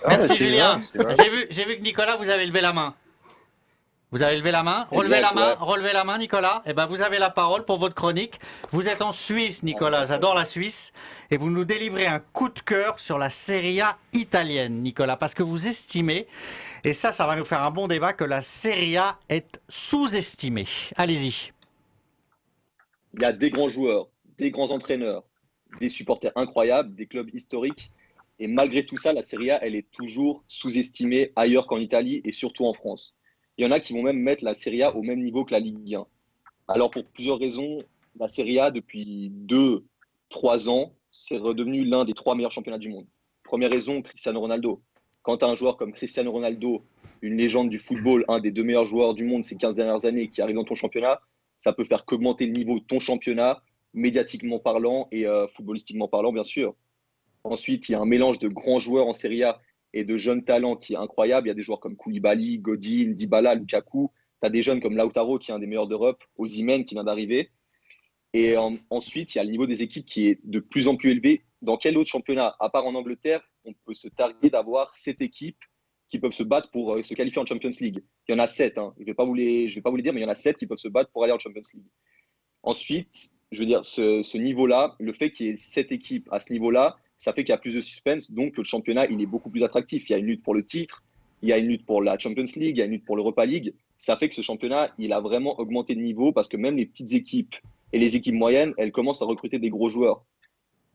Ah, mais Merci c'est Julien. bien, c'est vrai. J'ai vu que Nicolas, vous avez levé la main. Vous avez levé la main, Exact, relevez la main, Nicolas. Eh ben, vous avez la parole pour votre chronique. Vous êtes en Suisse, Nicolas. J'adore la Suisse. Et vous nous délivrez un coup de cœur sur la Serie A italienne, Nicolas, parce que vous estimez, et ça va nous faire un bon débat, que la Serie A est sous-estimée. Allez-y. Il y a des grands joueurs, des grands entraîneurs, des supporters incroyables, des clubs historiques. Et malgré tout ça, la Serie A, elle est toujours sous-estimée ailleurs qu'en Italie et surtout en France. Il y en a qui vont même mettre la Serie A au même niveau que la Ligue 1. Alors pour plusieurs raisons, la Serie A, depuis 2-3 ans, c'est redevenu l'un des 3 meilleurs championnats du monde. Première raison, Cristiano Ronaldo. Quand tu as un joueur comme Cristiano Ronaldo, une légende du football, un des 2 meilleurs joueurs du monde ces 15 dernières années, qui arrive dans ton championnat, ça peut faire qu'augmenter le niveau de ton championnat, médiatiquement parlant et footballistiquement parlant, bien sûr. Ensuite, il y a un mélange de grands joueurs en Serie A et de jeunes talents qui est incroyable. Il y a des joueurs comme Koulibaly, Godin, Dybala, Lukaku. Tu as des jeunes comme Lautaro, qui est un des meilleurs d'Europe, Osimhen, qui vient d'arriver. Et ensuite, il y a le niveau des équipes qui est de plus en plus élevé. Dans quel autre championnat, à part en Angleterre, on peut se targuer d'avoir 7 équipes qui peuvent se battre pour se qualifier en Champions League? Il y en a 7. Je ne vais pas vous les dire, mais il y en a 7 qui peuvent se battre pour aller en Champions League. Ensuite, je veux dire, ce niveau-là, le fait qu'il y ait 7 équipes à ce niveau-là, ça fait qu'il y a plus de suspense, donc le championnat, il est beaucoup plus attractif. Il y a une lutte pour le titre, il y a une lutte pour la Champions League, il y a une lutte pour l'Europa League. Ça fait que ce championnat, il a vraiment augmenté de niveau parce que même les petites équipes et les équipes moyennes, elles commencent à recruter des gros joueurs.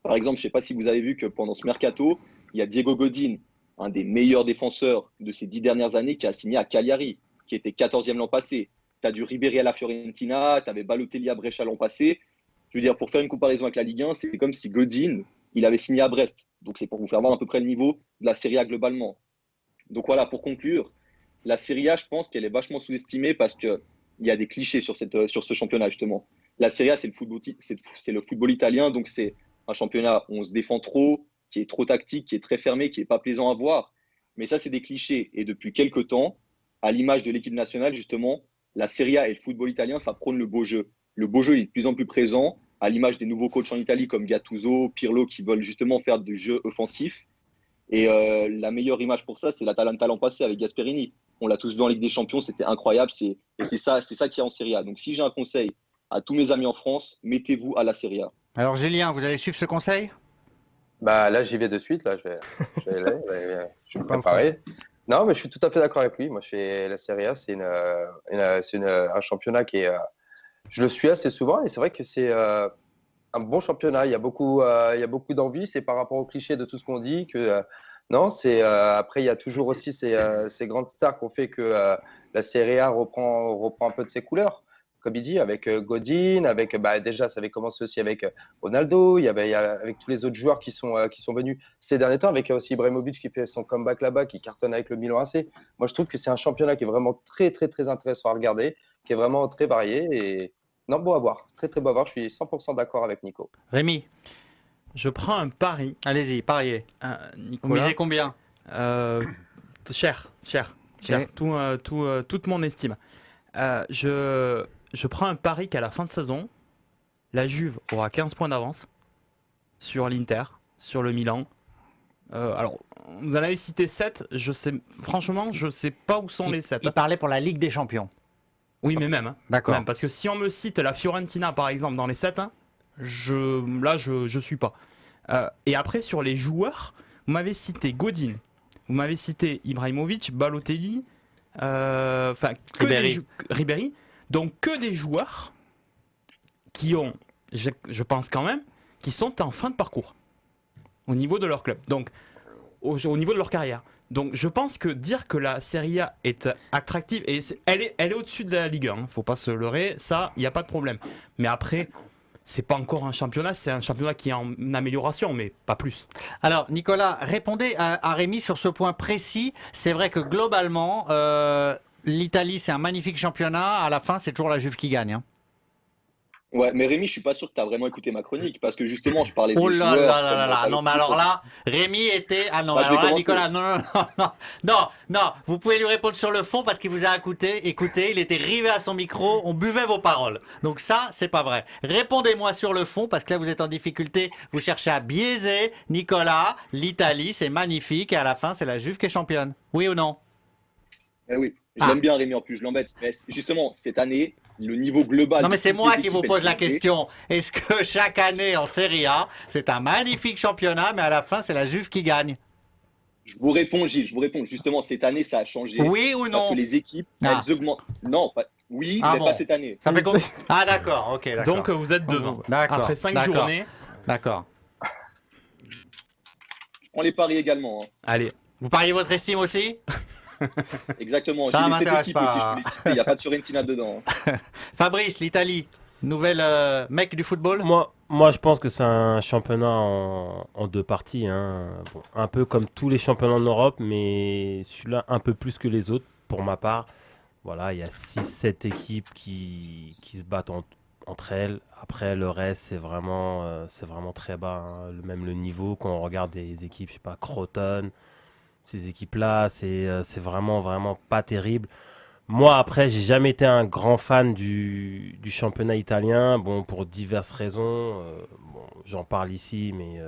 Par exemple, je ne sais pas si vous avez vu que pendant ce mercato, il y a Diego Godin, un des meilleurs défenseurs de ces 10 dernières années, qui a signé à Cagliari, qui était 14e l'an passé. Tu as du Ribéry à la Fiorentina, tu avais Balotelli à Brescia l'an passé. Je veux dire, pour faire une comparaison avec la Ligue 1, c'est comme si Godin, il avait signé à Brest. Donc c'est pour vous faire voir à peu près le niveau de la Serie A globalement. Donc voilà, pour conclure, la Serie A, je pense qu'elle est vachement sous-estimée parce qu'il y a des clichés sur ce championnat, justement. La Serie A, c'est le football italien, donc c'est un championnat où on se défend trop, qui est trop tactique, qui est très fermé, qui n'est pas plaisant à voir. Mais ça, c'est des clichés. Et depuis quelques temps, à l'image de l'équipe nationale, justement, la Serie A et le football italien, ça prône le beau jeu. Le beau jeu, il est de plus en plus présent, à l'image des nouveaux coachs en Italie comme Gattuso, Pirlo, qui veulent justement faire du jeu offensif. Et la meilleure image pour ça, c'est l'Atalanta l'an passé avec Gasperini. On l'a tous vu en Ligue des Champions, c'était incroyable. Et c'est ça qui est en Serie A. Donc si j'ai un conseil à tous mes amis en France, mettez-vous à la Serie A. Alors Julien, vous allez suivre ce conseil? Bah là, j'y vais de suite. Là, je vais me préparer. Non, mais je suis tout à fait d'accord avec lui. Moi, la Serie A, c'est un championnat qui est. Je le suis assez souvent et c'est vrai que c'est un bon championnat. Il y a beaucoup d'envie. C'est par rapport aux clichés de tout ce qu'on dit que non. Après, il y a toujours aussi ces grandes stars qui ont fait que la Serie A reprend un peu de ses couleurs. Comme il dit, avec Godin, déjà, ça avait commencé aussi avec Ronaldo, il y a avec tous les autres joueurs qui sont venus ces derniers temps, avec aussi Ibrahimovic qui fait son comeback là-bas, qui cartonne avec le Milan AC. Moi, je trouve que c'est un championnat qui est vraiment très, très, très intéressant à regarder, qui est vraiment très varié et non, beau à voir, très, très beau à voir. Je suis 100% d'accord avec Nico. Rémi, Je prends un pari, allez-y, pariez. Vous Nicolas. misez combien? Cher. Toute mon estime. Je prends un pari qu'à la fin de saison, la Juve aura 15 points d'avance sur l'Inter, sur le Milan. Alors, vous en avez cité 7. Franchement, je sais pas où sont les 7. Il parlait pour la Ligue des Champions. Oui, mais même. D'accord. Même, parce que si on me cite la Fiorentina, par exemple, dans les 7, je suis pas. Et après, sur les joueurs, vous m'avez cité Godin, vous m'avez cité Ibrahimovic, Balotelli, Ribéry. Donc que des joueurs qui ont, je pense quand même, qui sont en fin de parcours au niveau de leur club, donc au niveau de leur carrière. Donc je pense que dire que la Serie A est attractive, et elle est au-dessus de la Ligue 1, faut pas se leurrer, ça, il n'y a pas de problème. Mais après, c'est pas encore un championnat, c'est un championnat qui est en amélioration, mais pas plus. Alors, Nicolas, répondez à Rémi sur ce point précis. C'est vrai que globalement, l'Italie, c'est un magnifique championnat. À la fin, c'est toujours la Juve qui gagne. Hein. Ouais, mais Rémi, je suis pas sûr que tu as vraiment écouté ma chronique parce que justement, je parlais des Oh là joueurs. là là là là. Non, mais alors là, Rémi était. Ah non, Bah, mais alors là, Nicolas, non. Vous pouvez lui répondre sur le fond parce qu'il vous a écouté. Il était rivé à son micro. On buvait vos paroles. Donc ça, c'est pas vrai. Répondez-moi sur le fond parce que là, vous êtes en difficulté. Vous cherchez à biaiser Nicolas. L'Italie, c'est magnifique et à la fin, c'est la Juve qui est championne. Oui ou non? Eh oui, je l'aime bien Rémi en plus, je l'embête. Mais justement, cette année, le niveau global. Non, mais de c'est toutes moi les qui vous équipes pose la est élevé. question. Est-ce que chaque année en Serie A, c'est un magnifique championnat, mais à la fin, c'est la Juve qui gagne? Je vous réponds, Gilles, je vous réponds. Justement, cette année, ça a changé. Oui ou Parce non? que les équipes, Ah. elles augmentent. Non, oui, Ah mais bon. pas cette année. Ça fait combien? Ah d'accord, ok, d'accord. Donc vous êtes devant. D'accord, Après 5 d'accord. journées, D'accord. Je prends les paris également. Hein. allez. Vous pariez votre estime aussi? Exactement. Ça J'ai les m'intéresse sept équipes pas. aussi, je peux les citer. Il n'y a pas de Fiorentina dedans. Hein. Fabrice, l'Italie, nouvelle mec du football? Moi, je pense que c'est un championnat en deux parties. Hein. Bon, un peu comme tous les championnats en Europe, mais celui-là un peu plus que les autres, pour ma part. Voilà, il y a 6-7 équipes qui se battent entre elles. Après, le reste, c'est vraiment très bas. Hein. Même le niveau, quand on regarde des équipes, je sais pas, Crotone, ces équipes-là, c'est vraiment, vraiment pas terrible. Moi, après, j'ai jamais été un grand fan du championnat italien, bon, pour diverses raisons. Bon, j'en parle ici, mais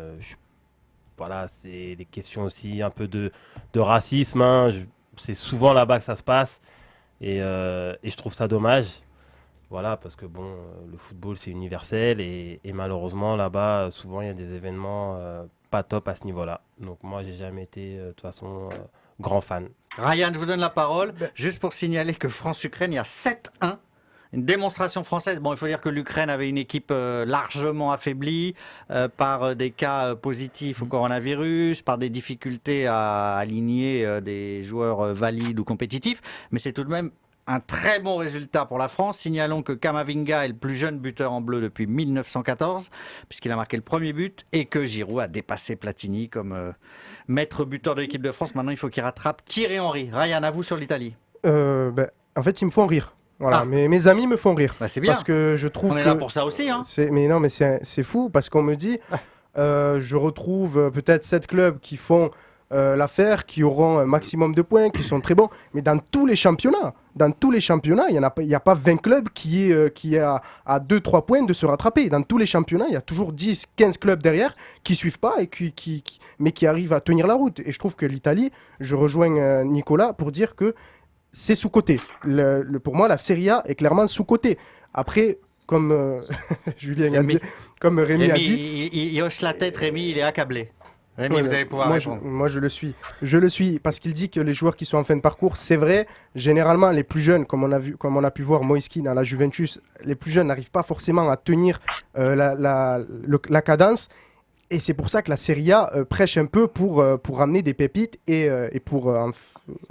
voilà, c'est des questions aussi un peu de racisme. Hein. C'est souvent là-bas que ça se passe, et je trouve ça dommage. Voilà, parce que bon, le football, c'est universel, et malheureusement, là-bas, souvent, il y a des événements pas top à ce niveau-là. Donc moi, j'ai jamais été, de toute façon, grand fan. Ryan, je vous donne la parole. Juste pour signaler que France-Ukraine, il y a 7-1. Une démonstration française. Bon, il faut dire que l'Ukraine avait une équipe largement affaiblie par des cas positifs au coronavirus, par des difficultés à aligner des joueurs valides ou compétitifs. Mais c'est tout de même un très bon résultat pour la France. Signalons que Camavinga est le plus jeune buteur en bleu depuis 1914, puisqu'il a marqué le premier but, et que Giroud a dépassé Platini comme maître buteur de l'équipe de France. Maintenant, il faut qu'il rattrape Thierry Henry. Ryan, à vous sur l'Italie. En fait, ils me font rire. Voilà, Ah. mes amis me font rire. Bah, c'est bien. Parce que je trouve On est que là pour ça aussi. Hein. mais non, mais c'est fou parce qu'on me dit, je retrouve peut-être 7 clubs qui font l'affaire, qui auront un maximum de points, qui sont très bons. Mais dans tous les championnats, il n'y a pas 20 clubs qui est à 2-3 points de se rattraper. Dans tous les championnats, il y a toujours 10-15 clubs derrière qui suivent pas, et mais qui arrivent à tenir la route. Et je trouve que l'Italie, je rejoins Nicolas pour dire que c'est sous-coté. Pour moi, la Serie A est clairement sous-coté. Après, comme Julien a dit, comme Rémi a dit... Il hoche la tête, Rémi, il est accablé. Rémi, Ouais, vous allez pouvoir répondre. moi, je le suis. Je le suis parce qu'il dit que les joueurs qui sont en fin de parcours, c'est vrai, généralement, les plus jeunes, comme on a pu voir Moïse Kean à la Juventus, les plus jeunes n'arrivent pas forcément à tenir la cadence. Et c'est pour ça que la Serie A prêche un peu pour ramener des pépites et pour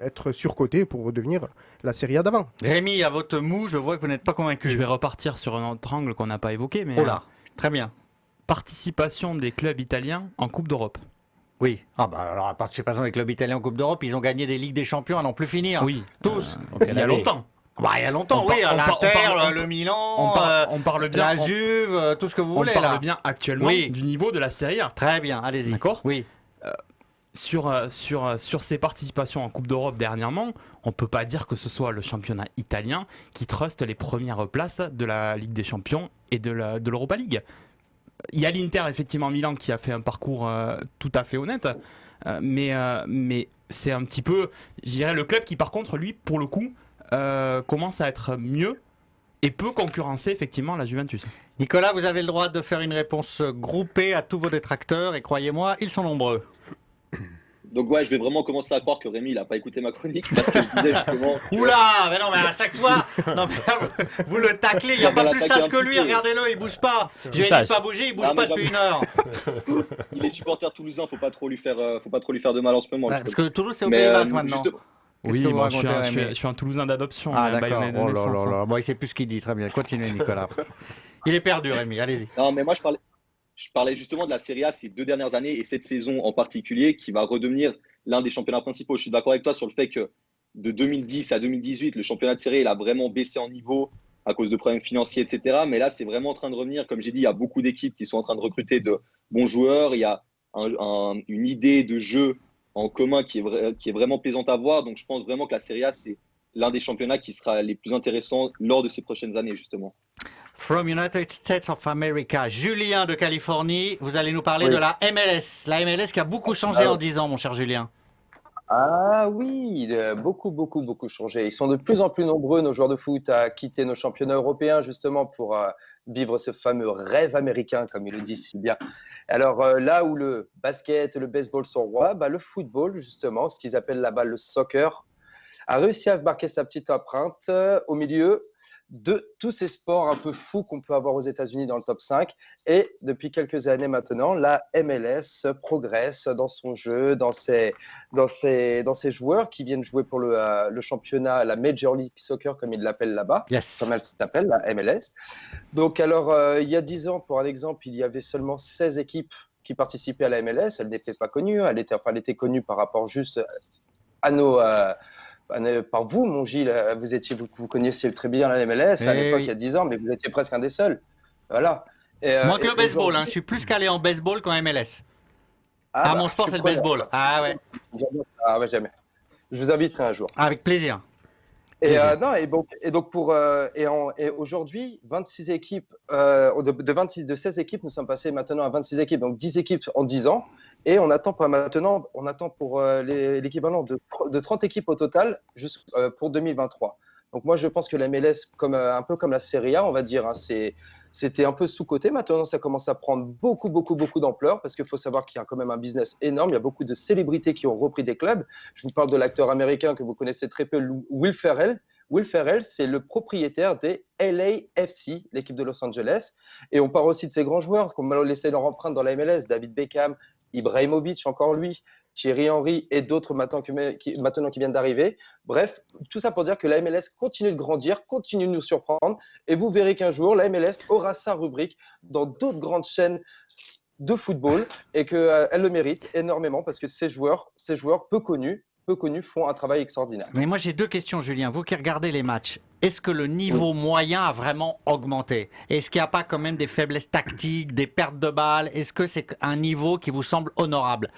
être surcoté pour redevenir la Serie A d'avant. Rémi, à votre mou, je vois que vous n'êtes pas convaincu. Je vais repartir sur un autre angle qu'on n'a pas évoqué, mais Oh là, très bien. participation des clubs italiens en Coupe d'Europe. Oui. Ah bah alors la participation des clubs italiens en Coupe d'Europe, ils ont gagné des Ligues des Champions à n'en plus finir. Oui, Tous. il y a longtemps. Bah, il y a longtemps, On oui. par- on par- L'Inter, on parle- le Milan, On parle bien, la Juve, tout ce que vous on voulez parle là. bien actuellement Oui. du niveau de la Serie A. Très bien, allez-y. D'accord. Oui. Sur ces participations en Coupe d'Europe dernièrement, on peut pas dire que ce soit le championnat italien qui truste les premières places de la Ligue des Champions et de l'Europa League. Il y a l'Inter, effectivement, Milan, qui a fait un parcours tout à fait honnête, mais c'est un petit peu, je dirais, le club qui, par contre, lui, pour le coup, commence à être mieux et peut concurrencer, effectivement, la Juventus. Nicolas, vous avez le droit de faire une réponse groupée à tous vos détracteurs, et croyez-moi, ils sont nombreux. Donc ouais, je vais vraiment commencer à croire que Rémi, il a pas écouté ma chronique parce que je disais justement. Oula, mais non, mais à chaque fois, non, mais là, vous le taclez, il n'y a On pas va plus l'attaquer sage un que petit lui, peu. regardez-le, il bouge pas. Je lui ai dit Sage. de pas bouger, il bouge Non, pas mais depuis une heure. Il est supporter toulousain, faut pas trop lui faire de mal en ce moment. Ouais, parce justement. que Toulouse, c'est au Mais, Pays Basque maintenant. juste- Qu'est-ce que vous moi, je racontez, Rémi suis un Toulousain d'adoption, Ah un d'accord, Bayonnais de oh là naissance. là là. Bon, il sait plus ce qu'il dit, très bien. Continuez Nicolas. Il est perdu Rémi, allez-y. Non, mais moi je parlais justement de la Serie A ces 2 dernières années et cette saison en particulier qui va redevenir l'un des championnats principaux. Je suis d'accord avec toi sur le fait que de 2010 à 2018, le championnat de Serie A il a vraiment baissé en niveau à cause de problèmes financiers, etc. Mais là, c'est vraiment en train de revenir. Comme j'ai dit, il y a beaucoup d'équipes qui sont en train de recruter de bons joueurs. Il y a une idée de jeu en commun qui est vraiment plaisante à voir. Donc, je pense vraiment que la Serie A, c'est l'un des championnats qui sera les plus intéressants lors de ces prochaines années, justement. From United States of America, Julien de Californie, vous allez nous parler Oui. de la MLS. La MLS qui a beaucoup changé Ah en oui. 10 ans, mon cher Julien. Ah oui, beaucoup changé. Ils sont de plus en plus nombreux, nos joueurs de foot, à quitter nos championnats européens justement pour vivre ce fameux rêve américain, comme ils le disent si bien. Alors là où le basket et le baseball sont rois, bah, le football, justement, ce qu'ils appellent là-bas le soccer, a réussi à marquer sa petite empreinte au milieu de tous ces sports un peu fous qu'on peut avoir aux États-Unis dans le top 5. Et depuis quelques années maintenant, la MLS progresse dans son jeu, dans ses joueurs qui viennent jouer pour le championnat, la Major League Soccer, comme ils l'appellent là-bas, Yes. comme elle s'appelle, la MLS. Donc, alors, il y a 10 ans, pour un exemple, il y avait seulement 16 équipes qui participaient à la MLS. Elle n'était pas connue. Elle était connue par rapport juste à par vous, mon Gilles, vous connaissiez très bien la MLS à Eh l'époque, oui. il y a 10 ans, mais vous étiez presque un des seuls. Voilà. Moins que et le baseball, aujourd'hui- hein. Je suis plus calé en baseball qu'en MLS. Ah, bah, mon sport, je c'est suis le preneur. baseball. Ah ouais, Ah ouais, jamais. Je vous inviterai un jour. avec plaisir. Et, Plaisir. non, et donc et aujourd'hui, 26 équipes, de 16 équipes, nous sommes passés maintenant à 26 équipes, donc 10 équipes en 10 ans. Et on attend pour l'équivalent de 30 équipes au total pour 2023. Donc moi, je pense que la MLS, un peu comme la Serie A, on va dire, hein, c'était un peu sous-coté. Maintenant, ça commence à prendre beaucoup d'ampleur parce qu'il faut savoir qu'il y a quand même un business énorme. Il y a beaucoup de célébrités qui ont repris des clubs. Je vous parle de l'acteur américain que vous connaissez très peu, Will Ferrell. Will Ferrell, c'est le propriétaire des LAFC, l'équipe de Los Angeles. Et on parle aussi de ces grands joueurs qui ont laissé leur empreinte dans la MLS, David Beckham, Ibrahimovic, encore lui, Thierry Henry et d'autres maintenant qui viennent d'arriver. Bref, tout ça pour dire que la MLS continue de grandir, continue de nous surprendre. Et vous verrez qu'un jour, la MLS aura sa rubrique dans d'autres grandes chaînes de football et qu'elle le mérite énormément parce que ces joueurs peu connus, font un travail extraordinaire. Mais moi j'ai deux questions, Julien. Vous qui regardez les matchs, est-ce que le niveau moyen a vraiment augmenté? Est-ce qu'il n'y a pas quand même des faiblesses tactiques, des pertes de balles? Est-ce que c'est un niveau qui vous semble honorable?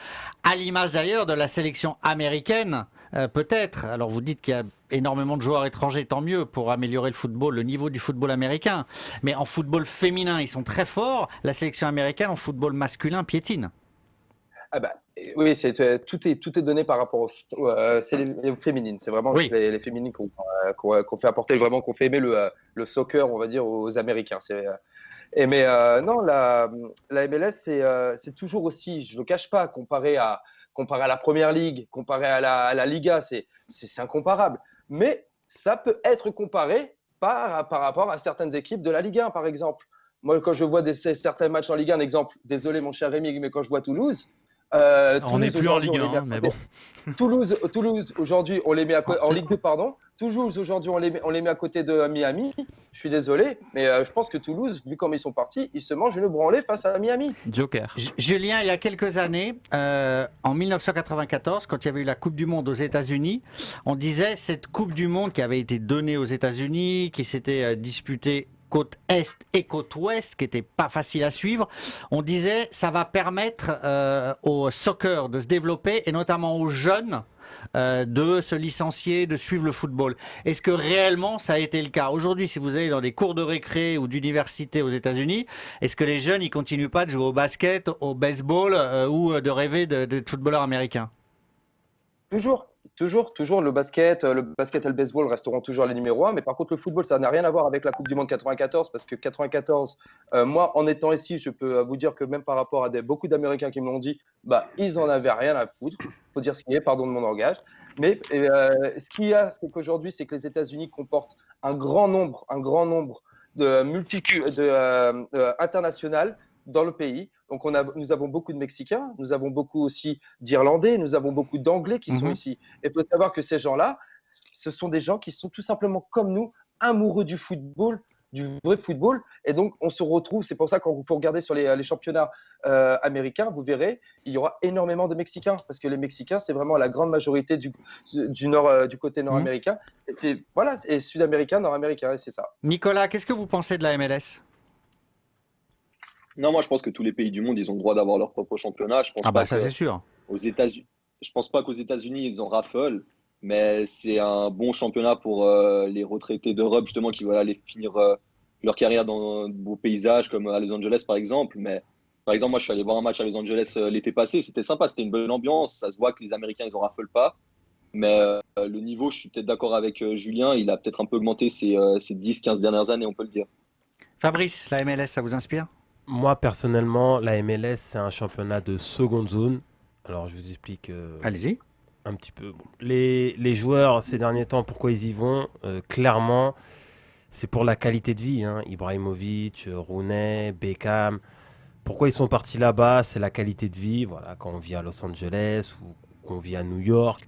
À l'image d'ailleurs de la sélection américaine, peut-être. Alors vous dites qu'il y a énormément de joueurs étrangers, tant mieux pour améliorer le football, le niveau du football américain. Mais en football féminin, ils sont très forts. La sélection américaine en football masculin piétine. Ah bah, oui, tout est donné par rapport c'est les féminines. C'est vraiment les féminines qu'on fait apporter, vraiment qu'on fait aimer le soccer, on va dire, aux Américains. Non, la MLS, c'est toujours aussi, je ne le cache pas, comparé à la Première Ligue, comparé à la Liga, c'est incomparable. Mais ça peut être comparé par rapport à certaines équipes de la Ligue 1, par exemple. Moi, quand je vois certains matchs en Ligue 1, exemple, désolé mon cher Rémi, mais quand je vois Toulouse, on n'est plus en Ligue 1, mais bon. Toulouse aujourd'hui, on les met en Ligue 2, pardon. Toulouse, aujourd'hui, on les met à côté de Miami. Je suis désolé, mais je pense que Toulouse, vu comme ils sont partis, ils se mangent une branlée face à Miami. Joker. Julien, il y a quelques années, en 1994, quand il y avait eu la Coupe du Monde aux États-Unis, on disait cette Coupe du Monde qui avait été donnée aux États-Unis, qui s'était disputée côte Est et côte Ouest, qui n'était pas facile à suivre. On disait ça va permettre au soccer de se développer et notamment aux jeunes de se licencier, de suivre le football. Est-ce que réellement ça a été le cas? Aujourd'hui, si vous allez dans des cours de récré ou d'université aux États-Unis, est-ce que les jeunes ils continuent pas de jouer au basket, au baseball ou de rêver de footballeurs américains? Toujours, le basket et le baseball resteront toujours les numéros 1, mais par contre le football, ça n'a rien à voir avec la Coupe du Monde 94, parce que 94, moi en étant ici, je peux vous dire que même par rapport à beaucoup d'Américains qui me l'ont dit, ils en avaient rien à foutre, faut dire ce qui est, pardon de mon langage, mais ce qu'il y a, c'est qu'aujourd'hui, c'est que les États-Unis comportent un grand nombre de international dans le pays. Donc, nous avons beaucoup de Mexicains, nous avons beaucoup aussi d'Irlandais, nous avons beaucoup d'Anglais qui sont ici. Et il faut savoir que ces gens-là, ce sont des gens qui sont tout simplement comme nous, amoureux du football, du vrai football. Et donc, on se retrouve, c'est pour ça quand vous regardez sur les championnats américains, vous verrez, il y aura énormément de Mexicains, parce que les Mexicains, c'est vraiment la grande majorité du côté nord-américain. Et sud-américain, nord-américain, et c'est ça. Nicolas, qu'est-ce que vous pensez de la MLS? Non, moi je pense que tous les pays du monde, ils ont le droit d'avoir leur propre championnat. Je pense ça c'est sûr. Je pense pas qu'aux États-Unis ils en raffolent, mais c'est un bon championnat pour les retraités d'Europe justement qui veulent aller finir leur carrière dans de beaux paysages comme à Los Angeles par exemple. Mais par exemple, moi je suis allé voir un match à Los Angeles l'été passé, c'était sympa, c'était une bonne ambiance. Ça se voit que les Américains ils en raffolent pas, mais le niveau, je suis peut-être d'accord avec Julien, il a peut-être un peu augmenté ces 10-15 dernières années, on peut le dire. Fabrice, la MLS, ça vous inspire? Moi, personnellement, la MLS, c'est un championnat de seconde zone. Alors, je vous explique Allez-y. Un petit peu. Bon. Les joueurs, ces derniers temps, pourquoi ils y vont? Clairement, c'est pour la qualité de vie. Ibrahimovic, Rooney, Beckham. Pourquoi ils sont partis là-bas? C'est la qualité de vie. Voilà, quand on vit à Los Angeles ou qu'on vit à New York,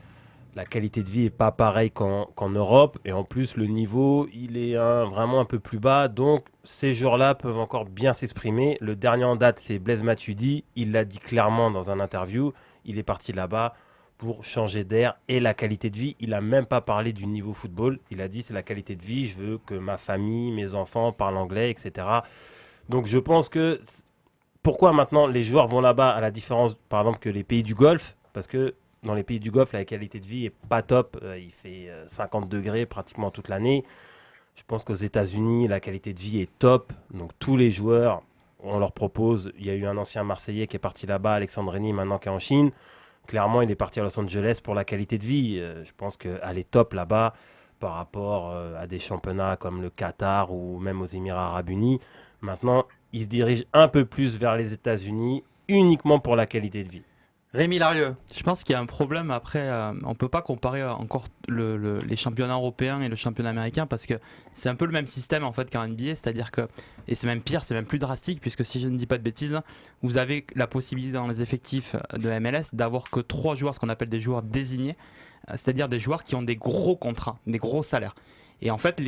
la qualité de vie n'est pas pareille qu'en Europe. Et en plus, le niveau, il est vraiment un peu plus bas. Donc, ces joueurs-là peuvent encore bien s'exprimer. Le dernier en date, c'est Blaise Matuidi. Il l'a dit clairement dans un interview. Il est parti là-bas pour changer d'air et la qualité de vie. Il n'a même pas parlé du niveau football. Il a dit c'est la qualité de vie. Je veux que ma famille, mes enfants parlent anglais, etc. Donc, je pense que... Pourquoi maintenant les joueurs vont là-bas à la différence, par exemple, que les pays du Golfe? Parce que dans les pays du Golfe, la qualité de vie est pas top. Il fait 50 degrés pratiquement toute l'année. Je pense qu'aux États-Unis, la qualité de vie est top. Donc tous les joueurs, on leur propose. Il y a eu un ancien Marseillais qui est parti là-bas, Alexandre Reni, maintenant qui est en Chine. Clairement, il est parti à Los Angeles pour la qualité de vie. Je pense qu'elle est top là-bas par rapport à des championnats comme le Qatar ou même aux Émirats Arabes Unis. Maintenant, il se dirige un peu plus vers les États-Unis uniquement pour la qualité de vie. Rémi Larieux. Je pense qu'il y a un problème après. On peut pas comparer encore les championnats européens et le championnat américain parce que c'est un peu le même système en fait qu'en NBA, c'est-à-dire que, et c'est même pire, c'est même plus drastique puisque si je ne dis pas de bêtises, vous avez la possibilité dans les effectifs de MLS d'avoir que 3 joueurs, ce qu'on appelle des joueurs désignés, c'est-à-dire des joueurs qui ont des gros contrats, des gros salaires. Et en fait,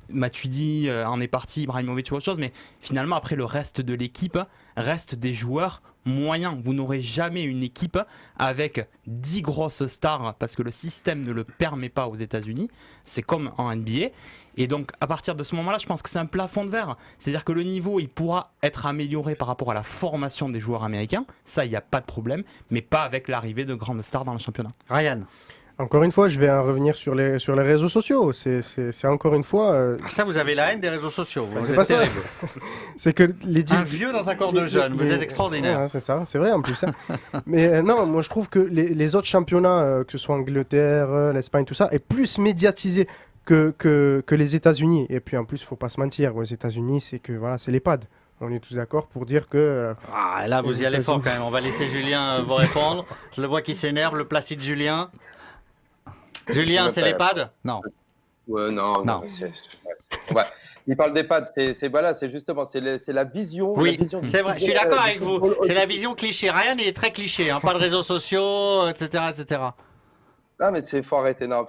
Matuidi en est parti, Ibrahimovic ou autre chose, mais finalement après le reste de l'équipe reste des joueurs moyens. Vous n'aurez jamais une équipe avec 10 grosses stars parce que le système ne le permet pas aux États-Unis. C'est comme en NBA. Et donc à partir de ce moment-là, je pense que c'est un plafond de verre. C'est-à-dire que le niveau, il pourra être amélioré par rapport à la formation des joueurs américains. Ça, il n'y a pas de problème, mais pas avec l'arrivée de grandes stars dans le championnat. Ryan. Encore une fois, je vais en revenir sur les réseaux sociaux. C'est encore une fois. Ça, vous avez la haine des réseaux sociaux. Vous c'est êtes pas ça. terrible. C'est que Un vieux dans un corps de jeune. Vous êtes extraordinaire. Ouais, c'est ça, c'est vrai en plus. Hein. Mais non, moi je trouve que les autres championnats, que ce soit Angleterre, l'Espagne, tout ça, est plus médiatisé que les États-Unis. Et puis en plus, faut pas se mentir. Aux États-Unis, c'est que voilà, c'est l'EHPAD. On est tous d'accord pour dire que. Là, vous y allez fort quand même. On va laisser Julien vous répondre. Je le vois qui s'énerve. Le placide Julien. Julien, c'est l'EHPAD ? Non. Ouais, non. Ouais. Il parle d'EHPAD, c'est justement, c'est la vision. Oui, la vision c'est vrai, je suis d'accord avec vous. C'est la vision cliché. Ryan, il est très cliché, hein. Pas de réseaux sociaux, etc. etc. Non, mais faut arrêter. Non,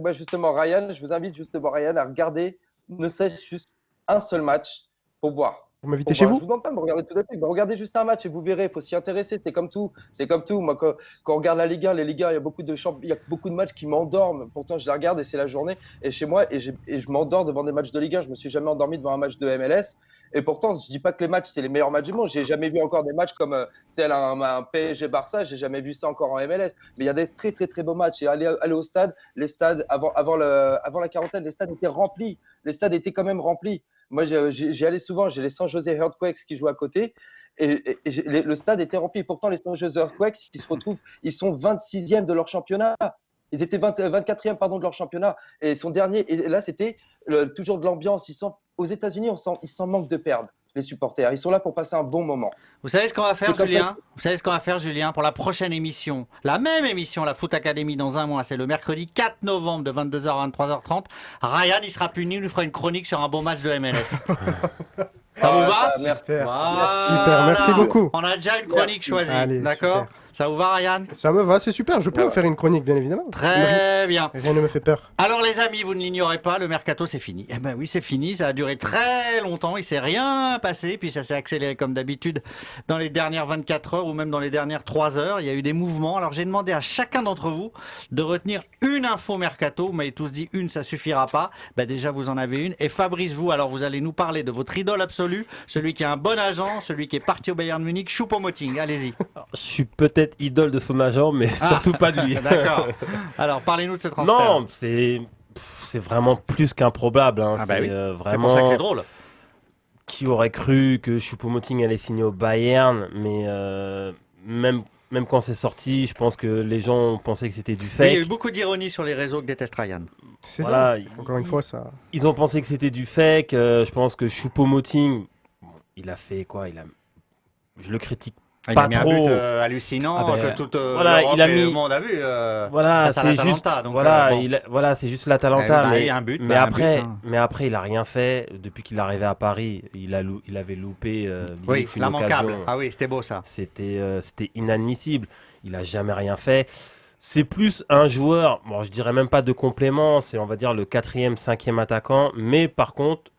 moi, justement, Ryan, je vous invite justement, Ryan, à regarder, ne serait-ce juste un seul match pour voir. Vous m'invitez chez vous ? Je vous demande pas de me regarder tout le temps. Regardez juste un match et vous verrez. Il faut s'y intéresser. C'est comme tout. Moi, quand on regarde la Ligue 1, il y a beaucoup de matchs qui m'endorment. Pourtant, je les regarde et c'est la journée. Et chez moi, je m'endors devant des matchs de Ligue 1. Je me suis jamais endormi devant un match de MLS. Et pourtant, je dis pas que les matchs c'est les meilleurs matchs du monde. J'ai jamais vu encore des matchs comme tel un PSG Barça. J'ai jamais vu ça encore en MLS. Mais il y a des très très très beaux matchs. Et aller au stade, les stades avant la quarantaine, les stades étaient remplis. Les stades étaient quand même remplis. Moi, j'y allais souvent. J'ai les San Jose Earthquakes qui jouent à côté. Et le stade était rempli. Et pourtant, les San Jose Earthquakes, ils sont 26e de leur championnat. Ils étaient 24e de leur championnat. Et son dernier, et là, c'était toujours de l'ambiance. Aux États-Unis, ils s'en manquent de perdre, les supporters. Ils sont là pour passer un bon moment. Vous savez ce qu'on va faire, Julien ? Vous savez ce qu'on va faire, Julien, pour la prochaine émission ? La même émission, la Foot Academy, dans un mois. C'est le mercredi 4 novembre de 22h à 23h30. Ryan, il sera puni. Il nous fera une chronique sur un beau match de MLS. Ça vous va ? Merci. Super, merci beaucoup. On a déjà une chronique choisie. Allez, d'accord ? super. Ça vous va, Ryan ? Ça me va, c'est super. Je peux Ouais. en faire une chronique, bien évidemment. Très bien. Rien ne me fait peur. Alors les amis, vous ne l'ignorez pas, le mercato c'est fini. Eh ben oui, c'est fini, ça a duré très longtemps, il s'est rien passé, puis ça s'est accéléré comme d'habitude dans les dernières 24 heures ou même dans les dernières 3 heures, il y a eu des mouvements. Alors j'ai demandé à chacun d'entre vous de retenir une info mercato, vous m'avez tous dit une, ça suffira pas. Ben déjà vous en avez une. Et Fabrice, vous, alors vous allez nous parler de votre idole absolue, celui qui a un bon agent, celui qui est parti au Bayern Munich, Choupo-Moting, allez-y. Je suis peut-être idole de son agent, mais surtout pas de lui. D'accord. Alors parlez-nous de ce transfert. Non, c'est vraiment plus qu'improbable. Hein. Ah bah oui, vraiment... c'est pour ça que c'est drôle. Qui aurait cru que Choupo-Moting allait signer au Bayern, mais même quand c'est sorti, je pense que les gens pensaient que c'était du Oui, fake. il y a eu beaucoup d'ironie sur les réseaux que déteste Ryan. C'est Voilà, ça. Encore une fois, ça. Ils ont pensé que c'était du fake. Je pense que Choupo-Moting, il a fait quoi ? Je le critique Il pas a mis trop. un but hallucinant Ah ben, que toute voilà, l'Europe il a et mis- le monde a vu. Voilà, face à c'est l'Atalanta, juste. donc, Voilà, bon. voilà, c'est juste l'Atalanta. Bah, mais il y a un but, mais bah, un après, but, hein. mais après, il a rien fait depuis qu'il est arrivé à Paris. Il avait loupé. Oui, limite une l'immanquable. occasion. Ah oui, c'était beau ça. C'était inadmissible. Il a jamais rien fait. C'est plus un joueur, bon, je dirais même pas de complément, c'est on va dire le 4e, 5e attaquant, mais par contre,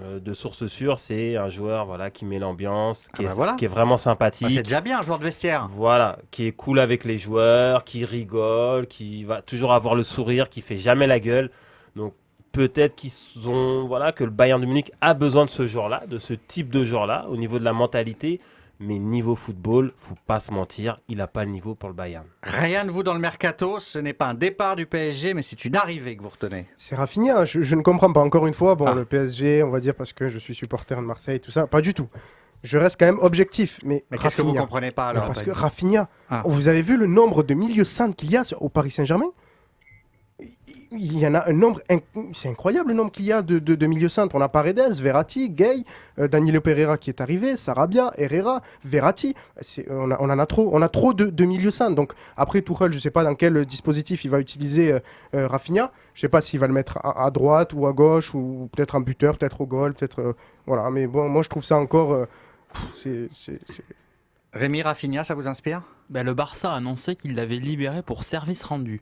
de source sûre, c'est un joueur voilà, qui met l'ambiance, Ah bah voilà. qui est vraiment Bah, sympathique. c'est déjà bien, un joueur de vestiaire. Voilà, qui est cool avec les joueurs, qui rigole, qui va toujours avoir le sourire, qui fait jamais la gueule. Donc peut-être que le Bayern de Munich a besoin de ce joueur-là, de ce type de joueur-là, au niveau de la mentalité. Mais niveau football, faut pas se mentir, il n'a pas le niveau pour le Bayern. Rien de vous dans le mercato, ce n'est pas un départ du PSG, mais c'est une arrivée que vous retenez. C'est Rafinha, je ne comprends pas. Encore une fois, Ah. le PSG, on va dire parce que je suis supporter de Marseille, tout ça, pas du tout. Je reste quand même objectif. Mais qu'est-ce que vous Rafinha, comprenez pas mais alors parce que Patrick Rafinha, Ah. vous avez vu le nombre de milieux centres qu'il y a au Paris Saint-Germain ? il y en a un nombre, c'est incroyable le nombre qu'il y a de milieu centre. On a Paredes, Verratti, Gay, Danilo Pereira qui est arrivé, Sarabia, Herrera, Verratti. On en a trop. On a trop de milieu centre. Donc après Tuchel, je ne sais pas dans quel dispositif il va utiliser Rafinha. Je ne sais pas s'il va le mettre à droite ou à gauche ou peut-être en buteur, peut-être au goal, peut-être voilà. Mais bon, moi je trouve ça encore. C'est Rémi, Rafinha, ça vous inspire? Ben, le Barça a annoncé qu'il l'avait libéré pour service rendu.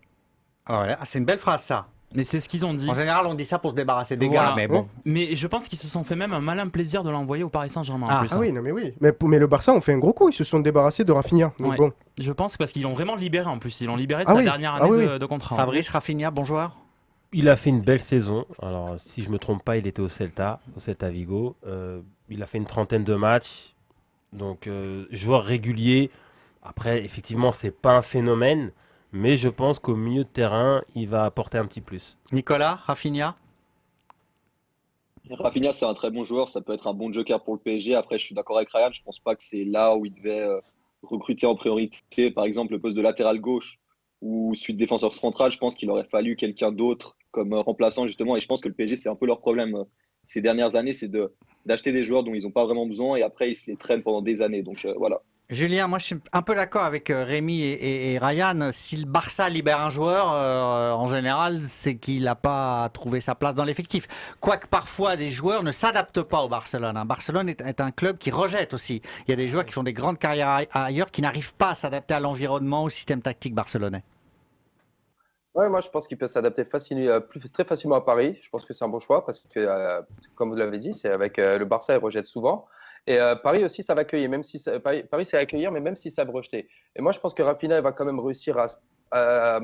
Ah ouais, c'est une belle phrase ça. Mais c'est ce qu'ils ont dit. En général, on dit ça pour se débarrasser des Voilà. gars, mais bon. Mais je pense qu'ils se sont fait même un malin plaisir de l'envoyer au Paris Saint-Germain en plus. Ah oui, non mais oui. Mais le Barça ont fait un gros coup. Ils se sont débarrassés de Rafinha. Donc Ouais. bon. Je pense parce qu'ils l'ont vraiment libéré en plus. Ils l'ont libéré de Ah sa oui. dernière Ah année oui, de contrat. Fabrice, Rafinha, bon joueur. Il a fait une belle saison. Alors, si je me trompe pas, il était au Celta Vigo. Il a fait une trentaine de matchs. Donc, joueur régulier. Après, effectivement, c'est pas un phénomène. Mais je pense qu'au milieu de terrain, il va apporter un petit plus. Nicolas, Rafinha. Rafinha, c'est un très bon joueur. Ça peut être un bon joker pour le PSG. Après, je suis d'accord avec Ryan. Je pense pas que c'est là où il devait recruter en priorité. Par exemple, le poste de latéral gauche ou celui de défenseur central. Je pense qu'il aurait fallu quelqu'un d'autre comme remplaçant, justement. Et je pense que le PSG, c'est un peu leur problème ces dernières années. C'est d'acheter des joueurs dont ils n'ont pas vraiment besoin. Et après, ils se les traînent pendant des années. Donc, voilà. Julien, moi je suis un peu d'accord avec Rémi et Ryan. Si le Barça libère un joueur, en général, c'est qu'il n'a pas trouvé sa place dans l'effectif. Quoique parfois des joueurs ne s'adaptent pas au Barcelone. Hein. Barcelone est un club qui rejette aussi. Il y a des joueurs qui font des grandes carrières ailleurs qui n'arrivent pas à s'adapter à l'environnement, au système tactique barcelonais. Ouais, moi je pense qu'il peut s'adapter très facilement à Paris. Je pense que c'est un bon choix parce que, comme vous l'avez dit, c'est avec le Barça, il rejette souvent. Et Paris aussi, ça va accueillir, même si Paris, c'est accueillir, mais même si ça va rejeter. Et moi, je pense que Rafinha, il va quand même réussir à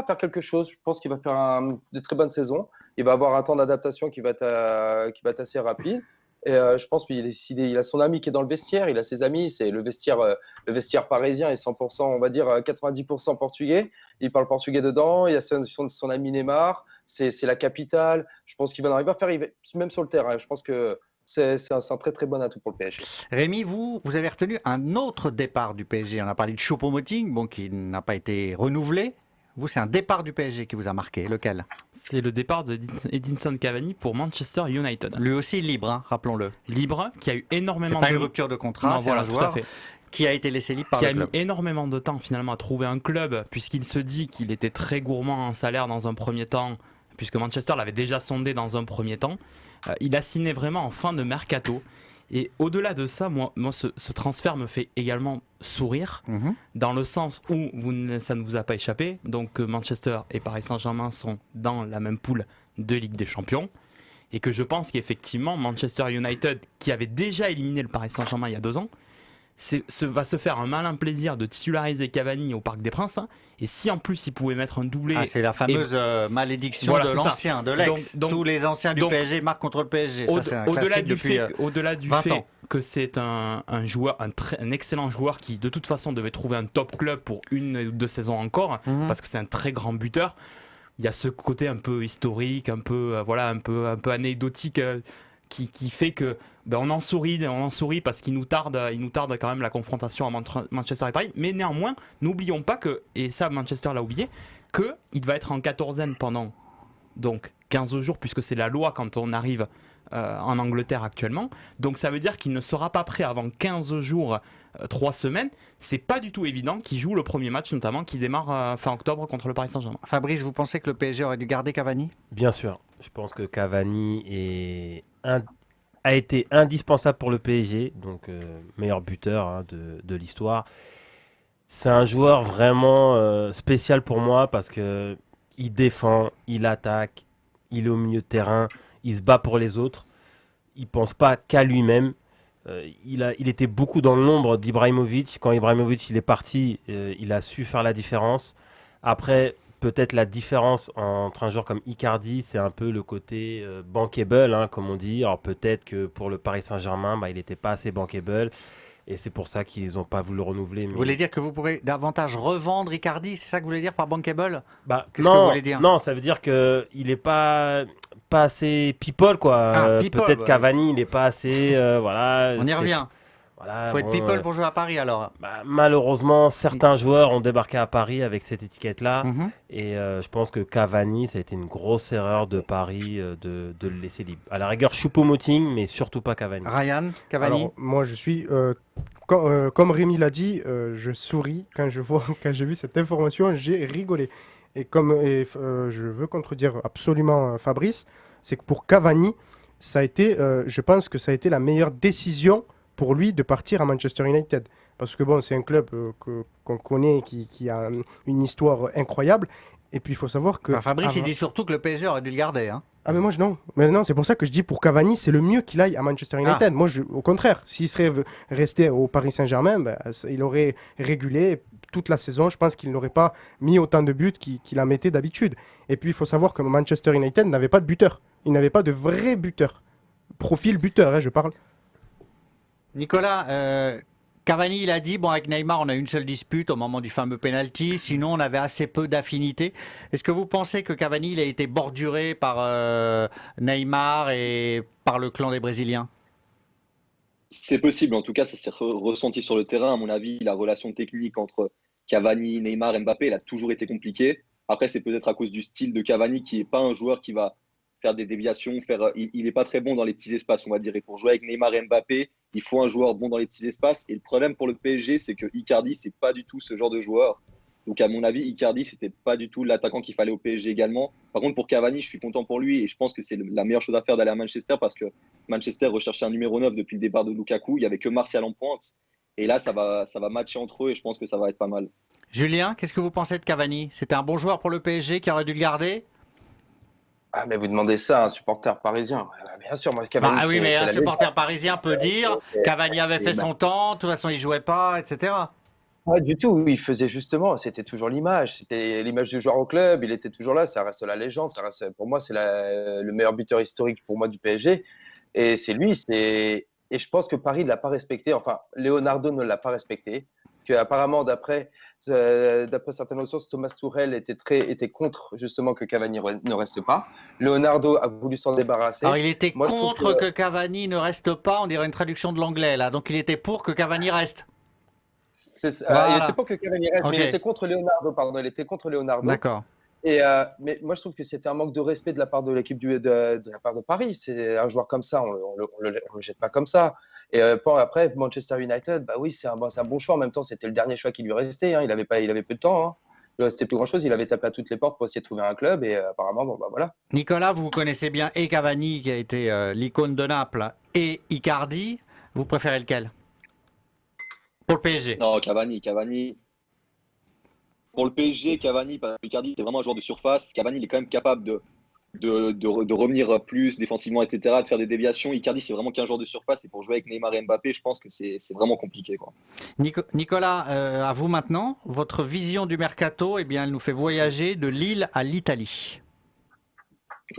faire quelque chose. Je pense qu'il va faire de très bonnes saisons. Il va avoir un temps d'adaptation qui va être assez rapide. Et je pense qu'il a son ami qui est dans le vestiaire, il a ses amis, c'est le vestiaire parisien est 100%, on va dire 90% portugais. Il parle portugais dedans, il y a son ami Neymar, c'est la capitale. Je pense qu'il va arriver à faire, même sur le terrain. Je pense que c'est un très très bon atout pour le PSG. Rémi, vous avez retenu un autre départ du PSG. On a parlé de Choupo-Moting, bon, qui n'a pas été renouvelé. Vous, c'est un départ du PSG qui vous a marqué. Lequel? C'est le départ de Edinson Cavani pour Manchester United. Lui aussi libre, hein, rappelons-le. Libre, qui a eu C'est énormément pas de... une rupture de contrat, Non, c'est voilà, un tout à joueur fait. qui a été laissé libre par Qui le a mis club. énormément de temps finalement à trouver un club, puisqu'il se dit qu'il était très gourmand en salaire dans un premier temps, puisque Manchester l'avait déjà sondé dans un premier temps. Il a signé vraiment en fin de mercato. Et au-delà de ça, moi ce transfert me fait également sourire, Mhm. dans le sens où ça ne vous a pas échappé. Donc Manchester et Paris Saint-Germain sont dans la même poule de Ligue des Champions. Et que je pense qu'effectivement, Manchester United, qui avait déjà éliminé le Paris Saint-Germain il y a 2 ans, va se faire un malin plaisir de titulariser Cavani au Parc des Princes. Hein. Et si en plus il pouvait mettre un doublé... Ah, c'est la fameuse malédiction Voilà, de c'est ça. l'ancien, de l'ex. Donc- Tous les anciens du donc- PSG marquent contre le PSG. Ça, c'est un Au-delà classique du depuis fait, au-delà du 20 fait ans. que c'est un joueur, un excellent joueur qui de toute façon devait trouver un top club pour 1 ou 2 saisons encore, Mhm. parce que c'est un très grand buteur. Il y a ce côté un peu historique, un peu un peu anecdotique qui fait que on en sourit parce qu'il nous tarde quand même la confrontation à Manchester et Paris. Mais néanmoins, n'oublions pas que, et ça Manchester l'a oublié, que il va être en quatorzaine pendant donc 15 jours, puisque c'est la loi quand on arrive en Angleterre actuellement. Donc ça veut dire qu'il ne sera pas prêt avant 15 jours, 3 semaines. C'est pas du tout évident qu'il joue le premier match, notamment qui démarre fin octobre contre le Paris Saint-Germain. Fabrice, vous pensez que le PSG aurait dû garder Cavani? Bien sûr, je pense que Cavani a été indispensable pour le PSG, donc meilleur buteur hein, de l'histoire. C'est un joueur vraiment spécial pour moi parce que il défend, il attaque, il est au milieu de terrain, il se bat pour les autres, il pense pas qu'à lui-même. Il était beaucoup dans l'ombre d'Ibrahimovic. Quand Ibrahimovic il est parti, il a su faire la différence. Après, peut-être la différence entre un joueur comme Icardi, c'est un peu le côté bankable, hein, comme on dit. Alors peut-être que pour le Paris Saint-Germain, il n'était pas assez bankable. Et c'est pour ça qu'ils n'ont pas voulu le renouveler. Vous voulez dire que vous pourrez davantage revendre Icardi? C'est ça que vous voulez dire par bankable? Qu'est-ce que non, vous voulez dire? non, ça veut dire qu'il n'est pas assez people, quoi. Ah, people, peut-être ouais. Cavani, il n'est pas assez... voilà, On y revient. Voilà, Faut être bon, people pour jouer à Paris alors. malheureusement, certains joueurs ont débarqué à Paris avec cette étiquette-là. Mhm. Et je pense que Cavani, ça a été une grosse erreur de Paris de le laisser libre. À la rigueur, Choupo-Moting, mais surtout pas Cavani. Ryan, Cavani. Alors, moi, je suis. Comme Rémi l'a dit, je souris quand quand j'ai vu cette information, j'ai rigolé. Je veux contredire absolument Fabrice, c'est que pour Cavani, je pense que ça a été la meilleure décision pour lui de partir à Manchester United. Parce que bon, c'est un club qu'on connaît, qui a une histoire incroyable. Et puis il faut savoir que. Enfin, Fabrice, il avant- dit surtout que le PSG aurait dû le garder. Hein. Ah mais moi non. Mais non, c'est pour ça que je dis pour Cavani, c'est le mieux qu'il aille à Manchester United. Moi, au contraire, s'il serait resté au Paris Saint-Germain, il aurait régulé toute la saison. Je pense qu'il n'aurait pas mis autant de buts qu'il en mettait d'habitude. Et puis il faut savoir que Manchester United n'avait pas de buteur. Il n'avait pas de vrai buteur. Profil buteur, je parle. Nicolas, Cavani, il a dit, bon, avec Neymar, on a une seule dispute au moment du fameux penalty, sinon on avait assez peu d'affinité. Est-ce que vous pensez que Cavani, il a été borduré par Neymar et par le clan des Brésiliens? C'est possible, en tout cas, ça s'est ressenti sur le terrain. À mon avis, la relation technique entre Cavani, Neymar, Mbappé, elle a toujours été compliquée. Après, c'est peut-être à cause du style de Cavani qui n'est pas un joueur qui va faire des déviations, il n'est pas très bon dans les petits espaces, on va dire. Et pour jouer avec Neymar et Mbappé, il faut un joueur bon dans les petits espaces. Et le problème pour le PSG, c'est que Icardi, c'est pas du tout ce genre de joueur. Donc, à mon avis, Icardi, c'était pas du tout l'attaquant qu'il fallait au PSG également. Par contre, pour Cavani, je suis content pour lui et je pense que c'est la meilleure chose à faire d'aller à Manchester parce que Manchester recherchait un numéro 9 depuis le départ de Lukaku. Il n'y avait que Martial en pointe. Et là, ça va matcher entre eux et je pense que ça va être pas mal. Julien, qu'est-ce que vous pensez de Cavani? C'était un bon joueur pour le PSG qui aurait dû le garder? Ah, mais vous demandez ça à un supporter parisien. Bien sûr, moi, Cavani, Bah oui, mais un la supporter parisien peut dire Cavani avait fait bah, son temps, de toute façon il jouait pas, etc. Pas du tout, il faisait justement, c'était toujours l'image, c'était l'image du joueur au club, il était toujours là, ça reste la légende, pour moi c'est le meilleur buteur historique pour moi du PSG, et c'est lui, et je pense que Paris ne l'a pas respecté, enfin Leonardo ne l'a pas respecté, parce qu'apparemment d'après certaines sources, Thomas Tuchel était contre justement que Cavani ne reste pas, Leonardo a voulu s'en débarrasser. Alors il était Moi, je trouve contre que Cavani ne reste pas, on dirait une traduction de l'anglais là, donc il était pour que Cavani reste. Il n'était pas que Cavani reste, Ok. mais il était contre Leonardo, pardon. Il était contre Leonardo. D'accord. Mais moi, je trouve que c'était un manque de respect de la part de l'équipe de la part de Paris. C'est un joueur comme ça, on le jette pas comme ça. Et après, Manchester United, bah oui, c'est un bon choix. En même temps, c'était le dernier choix qui lui restait. Hein. Il avait peu de temps. Hein. Il ne restait plus grand-chose. Il avait tapé à toutes les portes pour essayer de trouver un club. Et apparemment, bon, bah voilà. Nicolas, vous connaissez bien et Cavani qui a été l'icône de Naples et Icardi. Vous préférez lequel? Pour le PSG. Non, Cavani. Pour le PSG, Cavani, parce que Icardi, c'est vraiment un joueur de surface. Cavani, il est quand même capable de revenir plus défensivement, etc., de faire des déviations. Icardi, c'est vraiment qu'un joueur de surface. Et pour jouer avec Neymar et Mbappé, je pense que c'est vraiment compliqué, quoi. Nicolas, à vous maintenant. Votre vision du mercato, eh bien, elle nous fait voyager de Lille à l'Italie.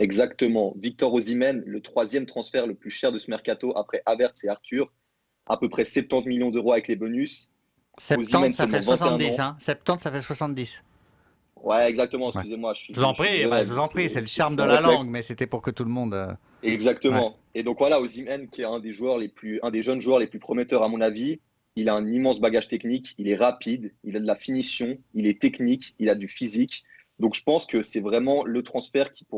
Exactement. Victor Osimhen, le troisième transfert le plus cher de ce mercato après Havertz et Arthur. À peu près 70 millions d'euros avec les bonus. 70, ça fait seulement 21 70. Hein. 70, ça fait 70. Ouais, exactement, excusez-moi. Je vous en prie, c'est le charme de la langue, mais c'était pour que tout le monde... Exactement. Ouais. Et donc voilà, Osimhen, qui est un des jeunes joueurs les plus prometteurs à mon avis, il a un immense bagage technique, il est rapide, il a de la finition, il est technique, il a du physique. Donc je pense que c'est vraiment le transfert qui est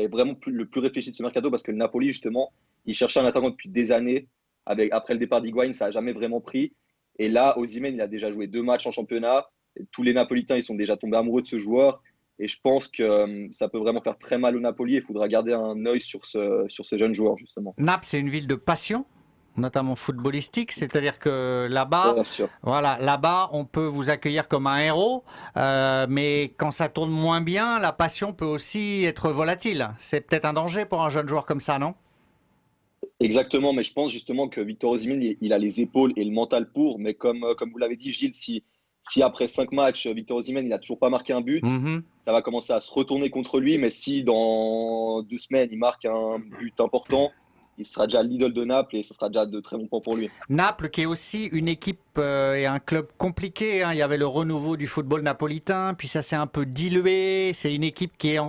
vraiment le plus réfléchi de ce mercato parce que le Napoli, justement, il cherchait un attaquant depuis des années. Après le départ d'Higuaín, ça n'a jamais vraiment pris. Et là, Osimhen, il a déjà joué 2 matchs en championnat. Tous les Napolitains, ils sont déjà tombés amoureux de ce joueur. Et je pense que ça peut vraiment faire très mal au Napoli. Il faudra garder un œil sur ce jeune joueur, justement. Naples, c'est une ville de passion, notamment footballistique. C'est-à-dire que là-bas, on peut vous accueillir comme un héros. Mais quand ça tourne moins bien, la passion peut aussi être volatile. C'est peut-être un danger pour un jeune joueur comme ça, non ? Exactement, mais je pense justement que Victor Osimhen, il a les épaules et le mental pour. Mais comme vous l'avez dit, Gilles, si après 5 matchs, Victor Osimhen, il n'a toujours pas marqué un but, ça va commencer à se retourner contre lui. Mais si dans 2 semaines, il marque un but important, il sera déjà l'idole de Naples et ce sera déjà de très bons points pour lui. Naples qui est aussi une équipe et un club compliqué. Hein. Il y avait le renouveau du football napolitain, puis ça s'est un peu dilué. C'est une équipe qui est,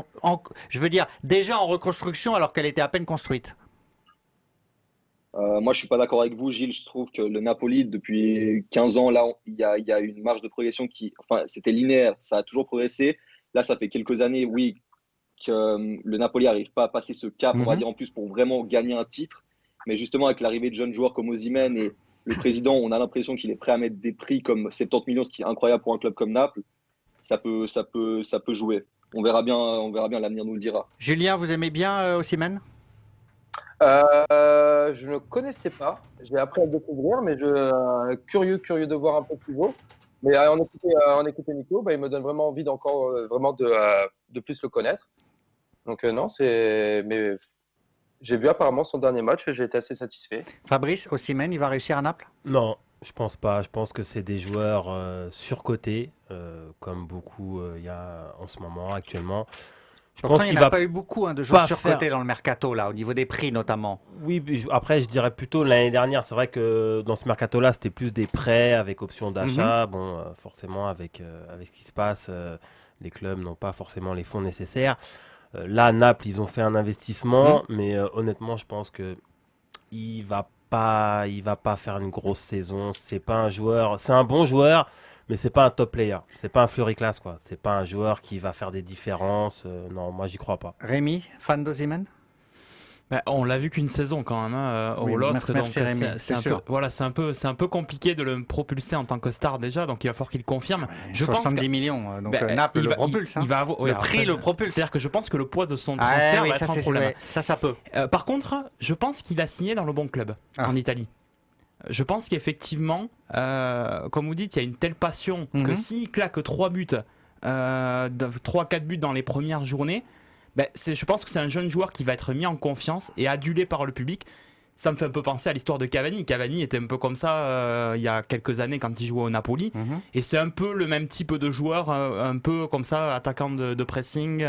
déjà en reconstruction alors qu'elle était à peine construite. Moi, je suis pas d'accord avec vous, Gilles. Je trouve que le Napoli, depuis 15 ans, là, il y a une marge de progression enfin, c'était linéaire. Ça a toujours progressé. Là, ça fait quelques années, oui, que le Napoli n'arrive pas à passer ce cap, on va dire, en plus, pour vraiment gagner un titre. Mais justement, avec l'arrivée de jeunes joueurs comme Osimhen et le président, on a l'impression qu'il est prêt à mettre des prix comme 70 millions, ce qui est incroyable pour un club comme Naples. Ça peut jouer. On verra bien, l'avenir nous le dira. Julien, vous aimez bien Osimhen? Je ne connaissais pas. J'ai appris à le découvrir, mais curieux de voir un peu plus haut. Mais en écoutant Nico, il me donne vraiment envie d'encore vraiment de plus le connaître. Donc non, mais j'ai vu apparemment son dernier match et j'ai été assez satisfait. Fabrice, Osimhen, il va réussir à Naples? Non, je pense pas. Je pense que c'est des joueurs surcotés, comme beaucoup il y a en ce moment, actuellement. Je Pourtant, pense il qu'il n'y en a va pas eu beaucoup de joueurs pas surcotés faire- dans le mercato, là, au niveau des prix notamment. Oui, puis après, je dirais plutôt l'année dernière. C'est vrai que dans ce mercato-là, c'était plus des prêts avec option d'achat. Bon, forcément, avec ce qui se passe, les clubs n'ont pas forcément les fonds nécessaires. Là, Naples, ils ont fait un investissement, mais honnêtement, je pense que il va pas faire une grosse saison. C'est pas un joueur, c'est un bon joueur, mais c'est pas un top player. C'est pas un Fleury Class, quoi. C'est pas un joueur qui va faire des différences. Non, moi, j'y crois pas. Rémi, fan d'Osimhen? On l'a vu qu'une saison quand même au Oui, LOSC, donc merci, Rémi, c'est c'est un sûr. peu, voilà, c'est un peu compliqué de le propulser en tant que star déjà, donc il va falloir qu'il confirme. Je pense 70 millions, donc Ben, Naples il le va- propulse. il va avoir- ouais, Le alors prix ça, le propulse. C'est-à-dire que je pense que le poids de son Ah transfert oui, va ça, être un c'est problème. ouais, ça peut. Par contre, je pense qu'il a signé dans le bon club en Italie. Je pense qu'effectivement, comme vous dites, il y a une telle passion que s'il claque 3 buts, 3-4 buts dans les premières journées, je pense que c'est un jeune joueur qui va être mis en confiance et adulé par le public. Ça me fait un peu penser à l'histoire de Cavani. Cavani était un peu comme ça il y a quelques années quand il jouait au Napoli. Et c'est un peu le même type de joueur, un peu comme ça, attaquant de pressing.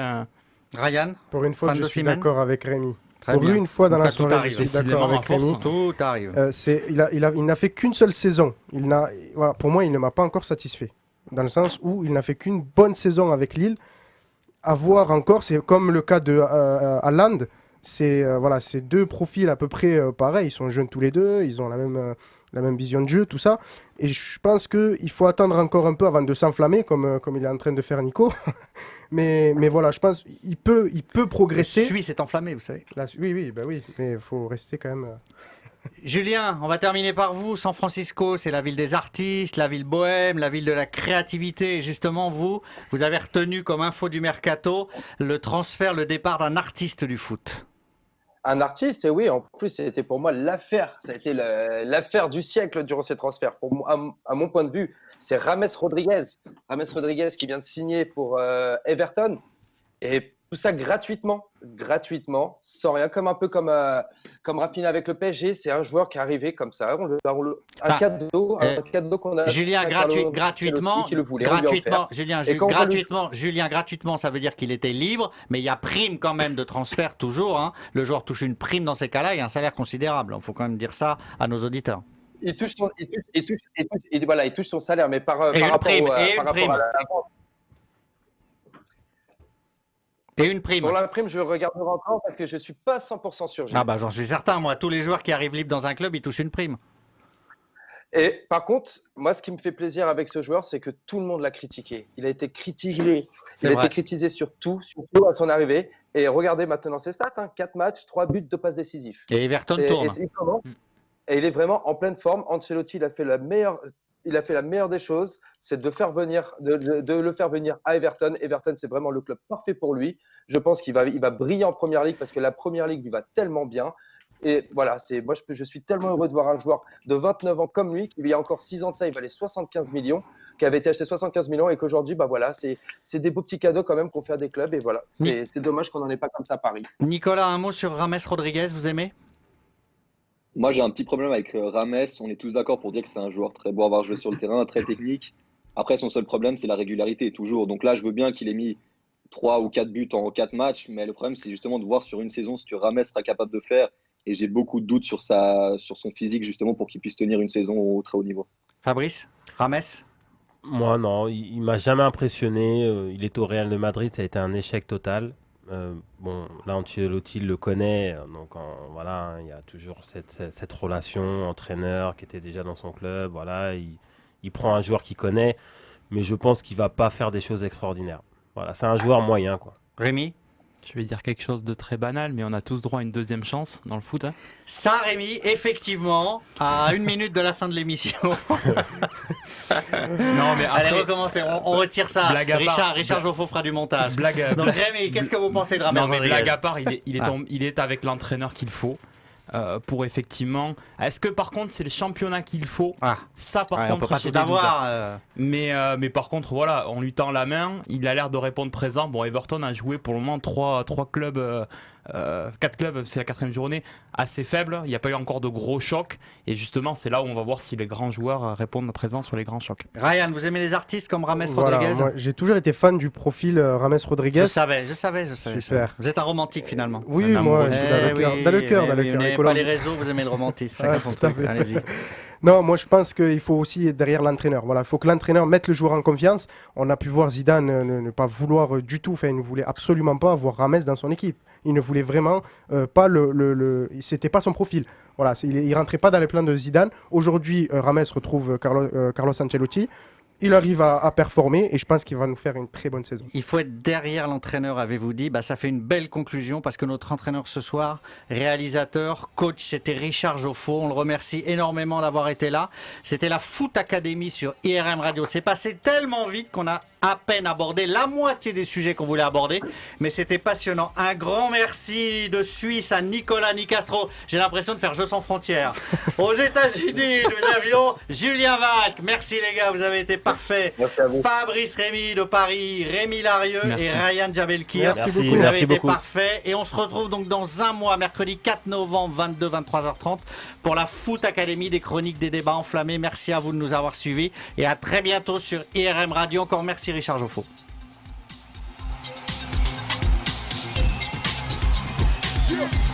Ryan, Pour une fois, fan je suis d'Osimhen? d'accord avec Rémi. Très Pour bien. une fois dans Donc la là, tout soirée, arrive. je suis Décidément, d'accord à avec force, Rémi. hein. Tout arrive. Il n'a fait qu'une seule saison. Voilà, pour moi, il ne m'a pas encore satisfait. Dans le sens où il n'a fait qu'une bonne saison avec Lille. À voir encore, c'est comme le cas de Haaland. Voilà, c'est deux profils à peu près pareils. Ils sont jeunes tous les deux, ils ont la même vision de jeu, tout ça. Et je pense qu'il faut attendre encore un peu avant de s'enflammer, comme il est en train de faire Nico. mais voilà, je pense qu'il peut Le progresser. Suisse est enflammé, vous savez. Oui, mais il faut rester quand même. Julien, on va terminer par vous. San Francisco, c'est la ville des artistes, la ville bohème, la ville de la créativité. Et justement, vous avez retenu comme info du mercato le transfert, le départ d'un artiste du foot. Un artiste, et oui, en plus, c'était pour moi l'affaire. Ça a été l'affaire du siècle durant ces transferts. Pour moi, à mon point de vue, c'est James Rodriguez. James Rodriguez qui vient de signer pour Everton. Et tout ça gratuitement, sans rien, un peu comme Raphinha avec le PSG. C'est un joueur qui est arrivé comme ça. Un cadeau qu'on a. Julien, fait à Carlo gratuitement, Ancelotti qui le voulait, on lui a offert. Julien, gratuitement, ça veut dire qu'il était libre, mais il y a prime quand même de transfert toujours. Hein. Le joueur touche une prime dans ces cas-là et un salaire considérable. Il faut quand même dire ça à nos auditeurs. Il touche son salaire, mais par une rapport prime, par rapport à la vente. Et une prime. Pour la prime, je regarderai encore parce que je ne suis pas 100% sûr. Ah bah j'en suis certain, moi. Tous les joueurs qui arrivent libres dans un club, ils touchent une prime. Et par contre, moi, ce qui me fait plaisir avec ce joueur, c'est que tout le monde l'a critiqué. Il a été critiqué. Il a été critiqué surtout à son arrivée. Et regardez maintenant ses stats, 4 matchs, 3 buts, 2 passes décisives. Et Everton tourne. Et il est vraiment en pleine forme. Ancelotti, il a fait la meilleure des choses, c'est de le faire venir à Everton. Everton, c'est vraiment le club parfait pour lui. Je pense qu'il va briller en Première Ligue parce que la Première Ligue lui va tellement bien. Et voilà, je suis tellement heureux de voir un joueur de 29 ans comme lui, qui il y a encore 6 ans de ça, il valait 75 millions, qui avait été acheté 75 millions et qu'aujourd'hui, c'est des beaux petits cadeaux quand même qu'on fait à des clubs. Et voilà, c'est dommage qu'on n'en ait pas comme ça à Paris. Nicolas, un mot sur James Rodriguez, vous aimez ? Moi, j'ai un petit problème avec Rames. On est tous d'accord pour dire que c'est un joueur très beau à avoir joué sur le terrain, très technique. Après, son seul problème, c'est la régularité, toujours. Donc là, je veux bien qu'il ait mis 3 ou 4 buts en 4 matchs, mais le problème, c'est justement de voir sur une saison ce que Rames sera capable de faire. Et j'ai beaucoup de doutes sur son physique, justement, pour qu'il puisse tenir une saison au très haut niveau. Fabrice, Rames ? Moi, non, il m'a jamais impressionné. Il est au Real de Madrid, ça a été un échec total. Bon, là, Ancelotti le connaît, donc voilà, il y a toujours cette relation entraîneur qui était déjà dans son club. Voilà, il prend un joueur qu'il connaît, mais je pense qu'il va pas faire des choses extraordinaires. Voilà, c'est un joueur moyen, quoi. Rémi? Je vais dire quelque chose de très banal, mais on a tous droit à une deuxième chance dans le foot. Hein. Ça, Rémi, effectivement, à 1 minute de la fin de l'émission. Non, mais après, Allez, recommencez, on retire ça. Blague à part. Richard Joffo fera du montage. blague. Donc Rémi, qu'est-ce que vous pensez de Rames Non, mais Rodriguez? blague à part, il est avec l'entraîneur qu'il faut. Pour effectivement. Est-ce que par contre c'est le championnat qu'il faut? Ça par Ouais, on contre, peut pas j'ai tout des doutes. avoir. Mais par contre voilà, on lui tend la main, il a l'air de répondre présent. Bon, Everton a joué pour le moment 4 clubs, 4 clubs, c'est la 4e journée, assez faible. Il n'y a pas eu encore de gros chocs. Et justement, c'est là où on va voir si les grands joueurs répondent présents sur les grands chocs. Ryan, vous aimez les artistes comme Rames Voilà, Rodriguez? moi, j'ai toujours été fan du profil Rames Rodriguez. Je savais. Super. Vous êtes un romantique finalement. Oui, Un moi, amoureux. je suis dans le cœur, Vous n'aimez pas écolo. les réseaux, vous aimez le romantisme. Ouais, Chacun son tout à truc. fait. Allez-y. Non, moi je pense qu'il faut aussi être derrière l'entraîneur. Voilà, il faut que l'entraîneur mette le joueur en confiance. On a pu voir Zidane ne pas vouloir du tout, enfin il ne voulait absolument pas avoir Rames dans son équipe. Il ne voulait vraiment pas c'était pas son profil. Voilà, il rentrait pas dans les plans de Zidane. Aujourd'hui, Rames retrouve Carlos Ancelotti. Il arrive à performer et je pense qu'il va nous faire une très bonne saison. Il faut être derrière l'entraîneur, avez-vous dit. Ça fait une belle conclusion parce que notre entraîneur ce soir, réalisateur, coach, c'était Richard Joffo. On le remercie énormément d'avoir été là. C'était la Foot Academy sur IRM Radio. C'est passé tellement vite qu'on a à peine abordé la moitié des sujets qu'on voulait aborder. Mais c'était passionnant. Un grand merci de Suisse à Nicolas Nicastro. J'ai l'impression de faire Jeux sans frontières. Aux États-Unis, nous avions Julien Valk. Merci les gars, vous avez été parfait. Merci à vous. Fabrice Rémy de Paris, Rémi Larieux Merci. et Ryan Djabelkir. Merci Vous beaucoup. avez Merci été beaucoup. parfait. Et on se retrouve donc dans un mois, mercredi 4 novembre, 22-23h30 pour la Foot Academy, des chroniques, des débats enflammés. Merci à vous de nous avoir suivis et à très bientôt sur IRM Radio. Encore merci Richard Joffo. Yeah.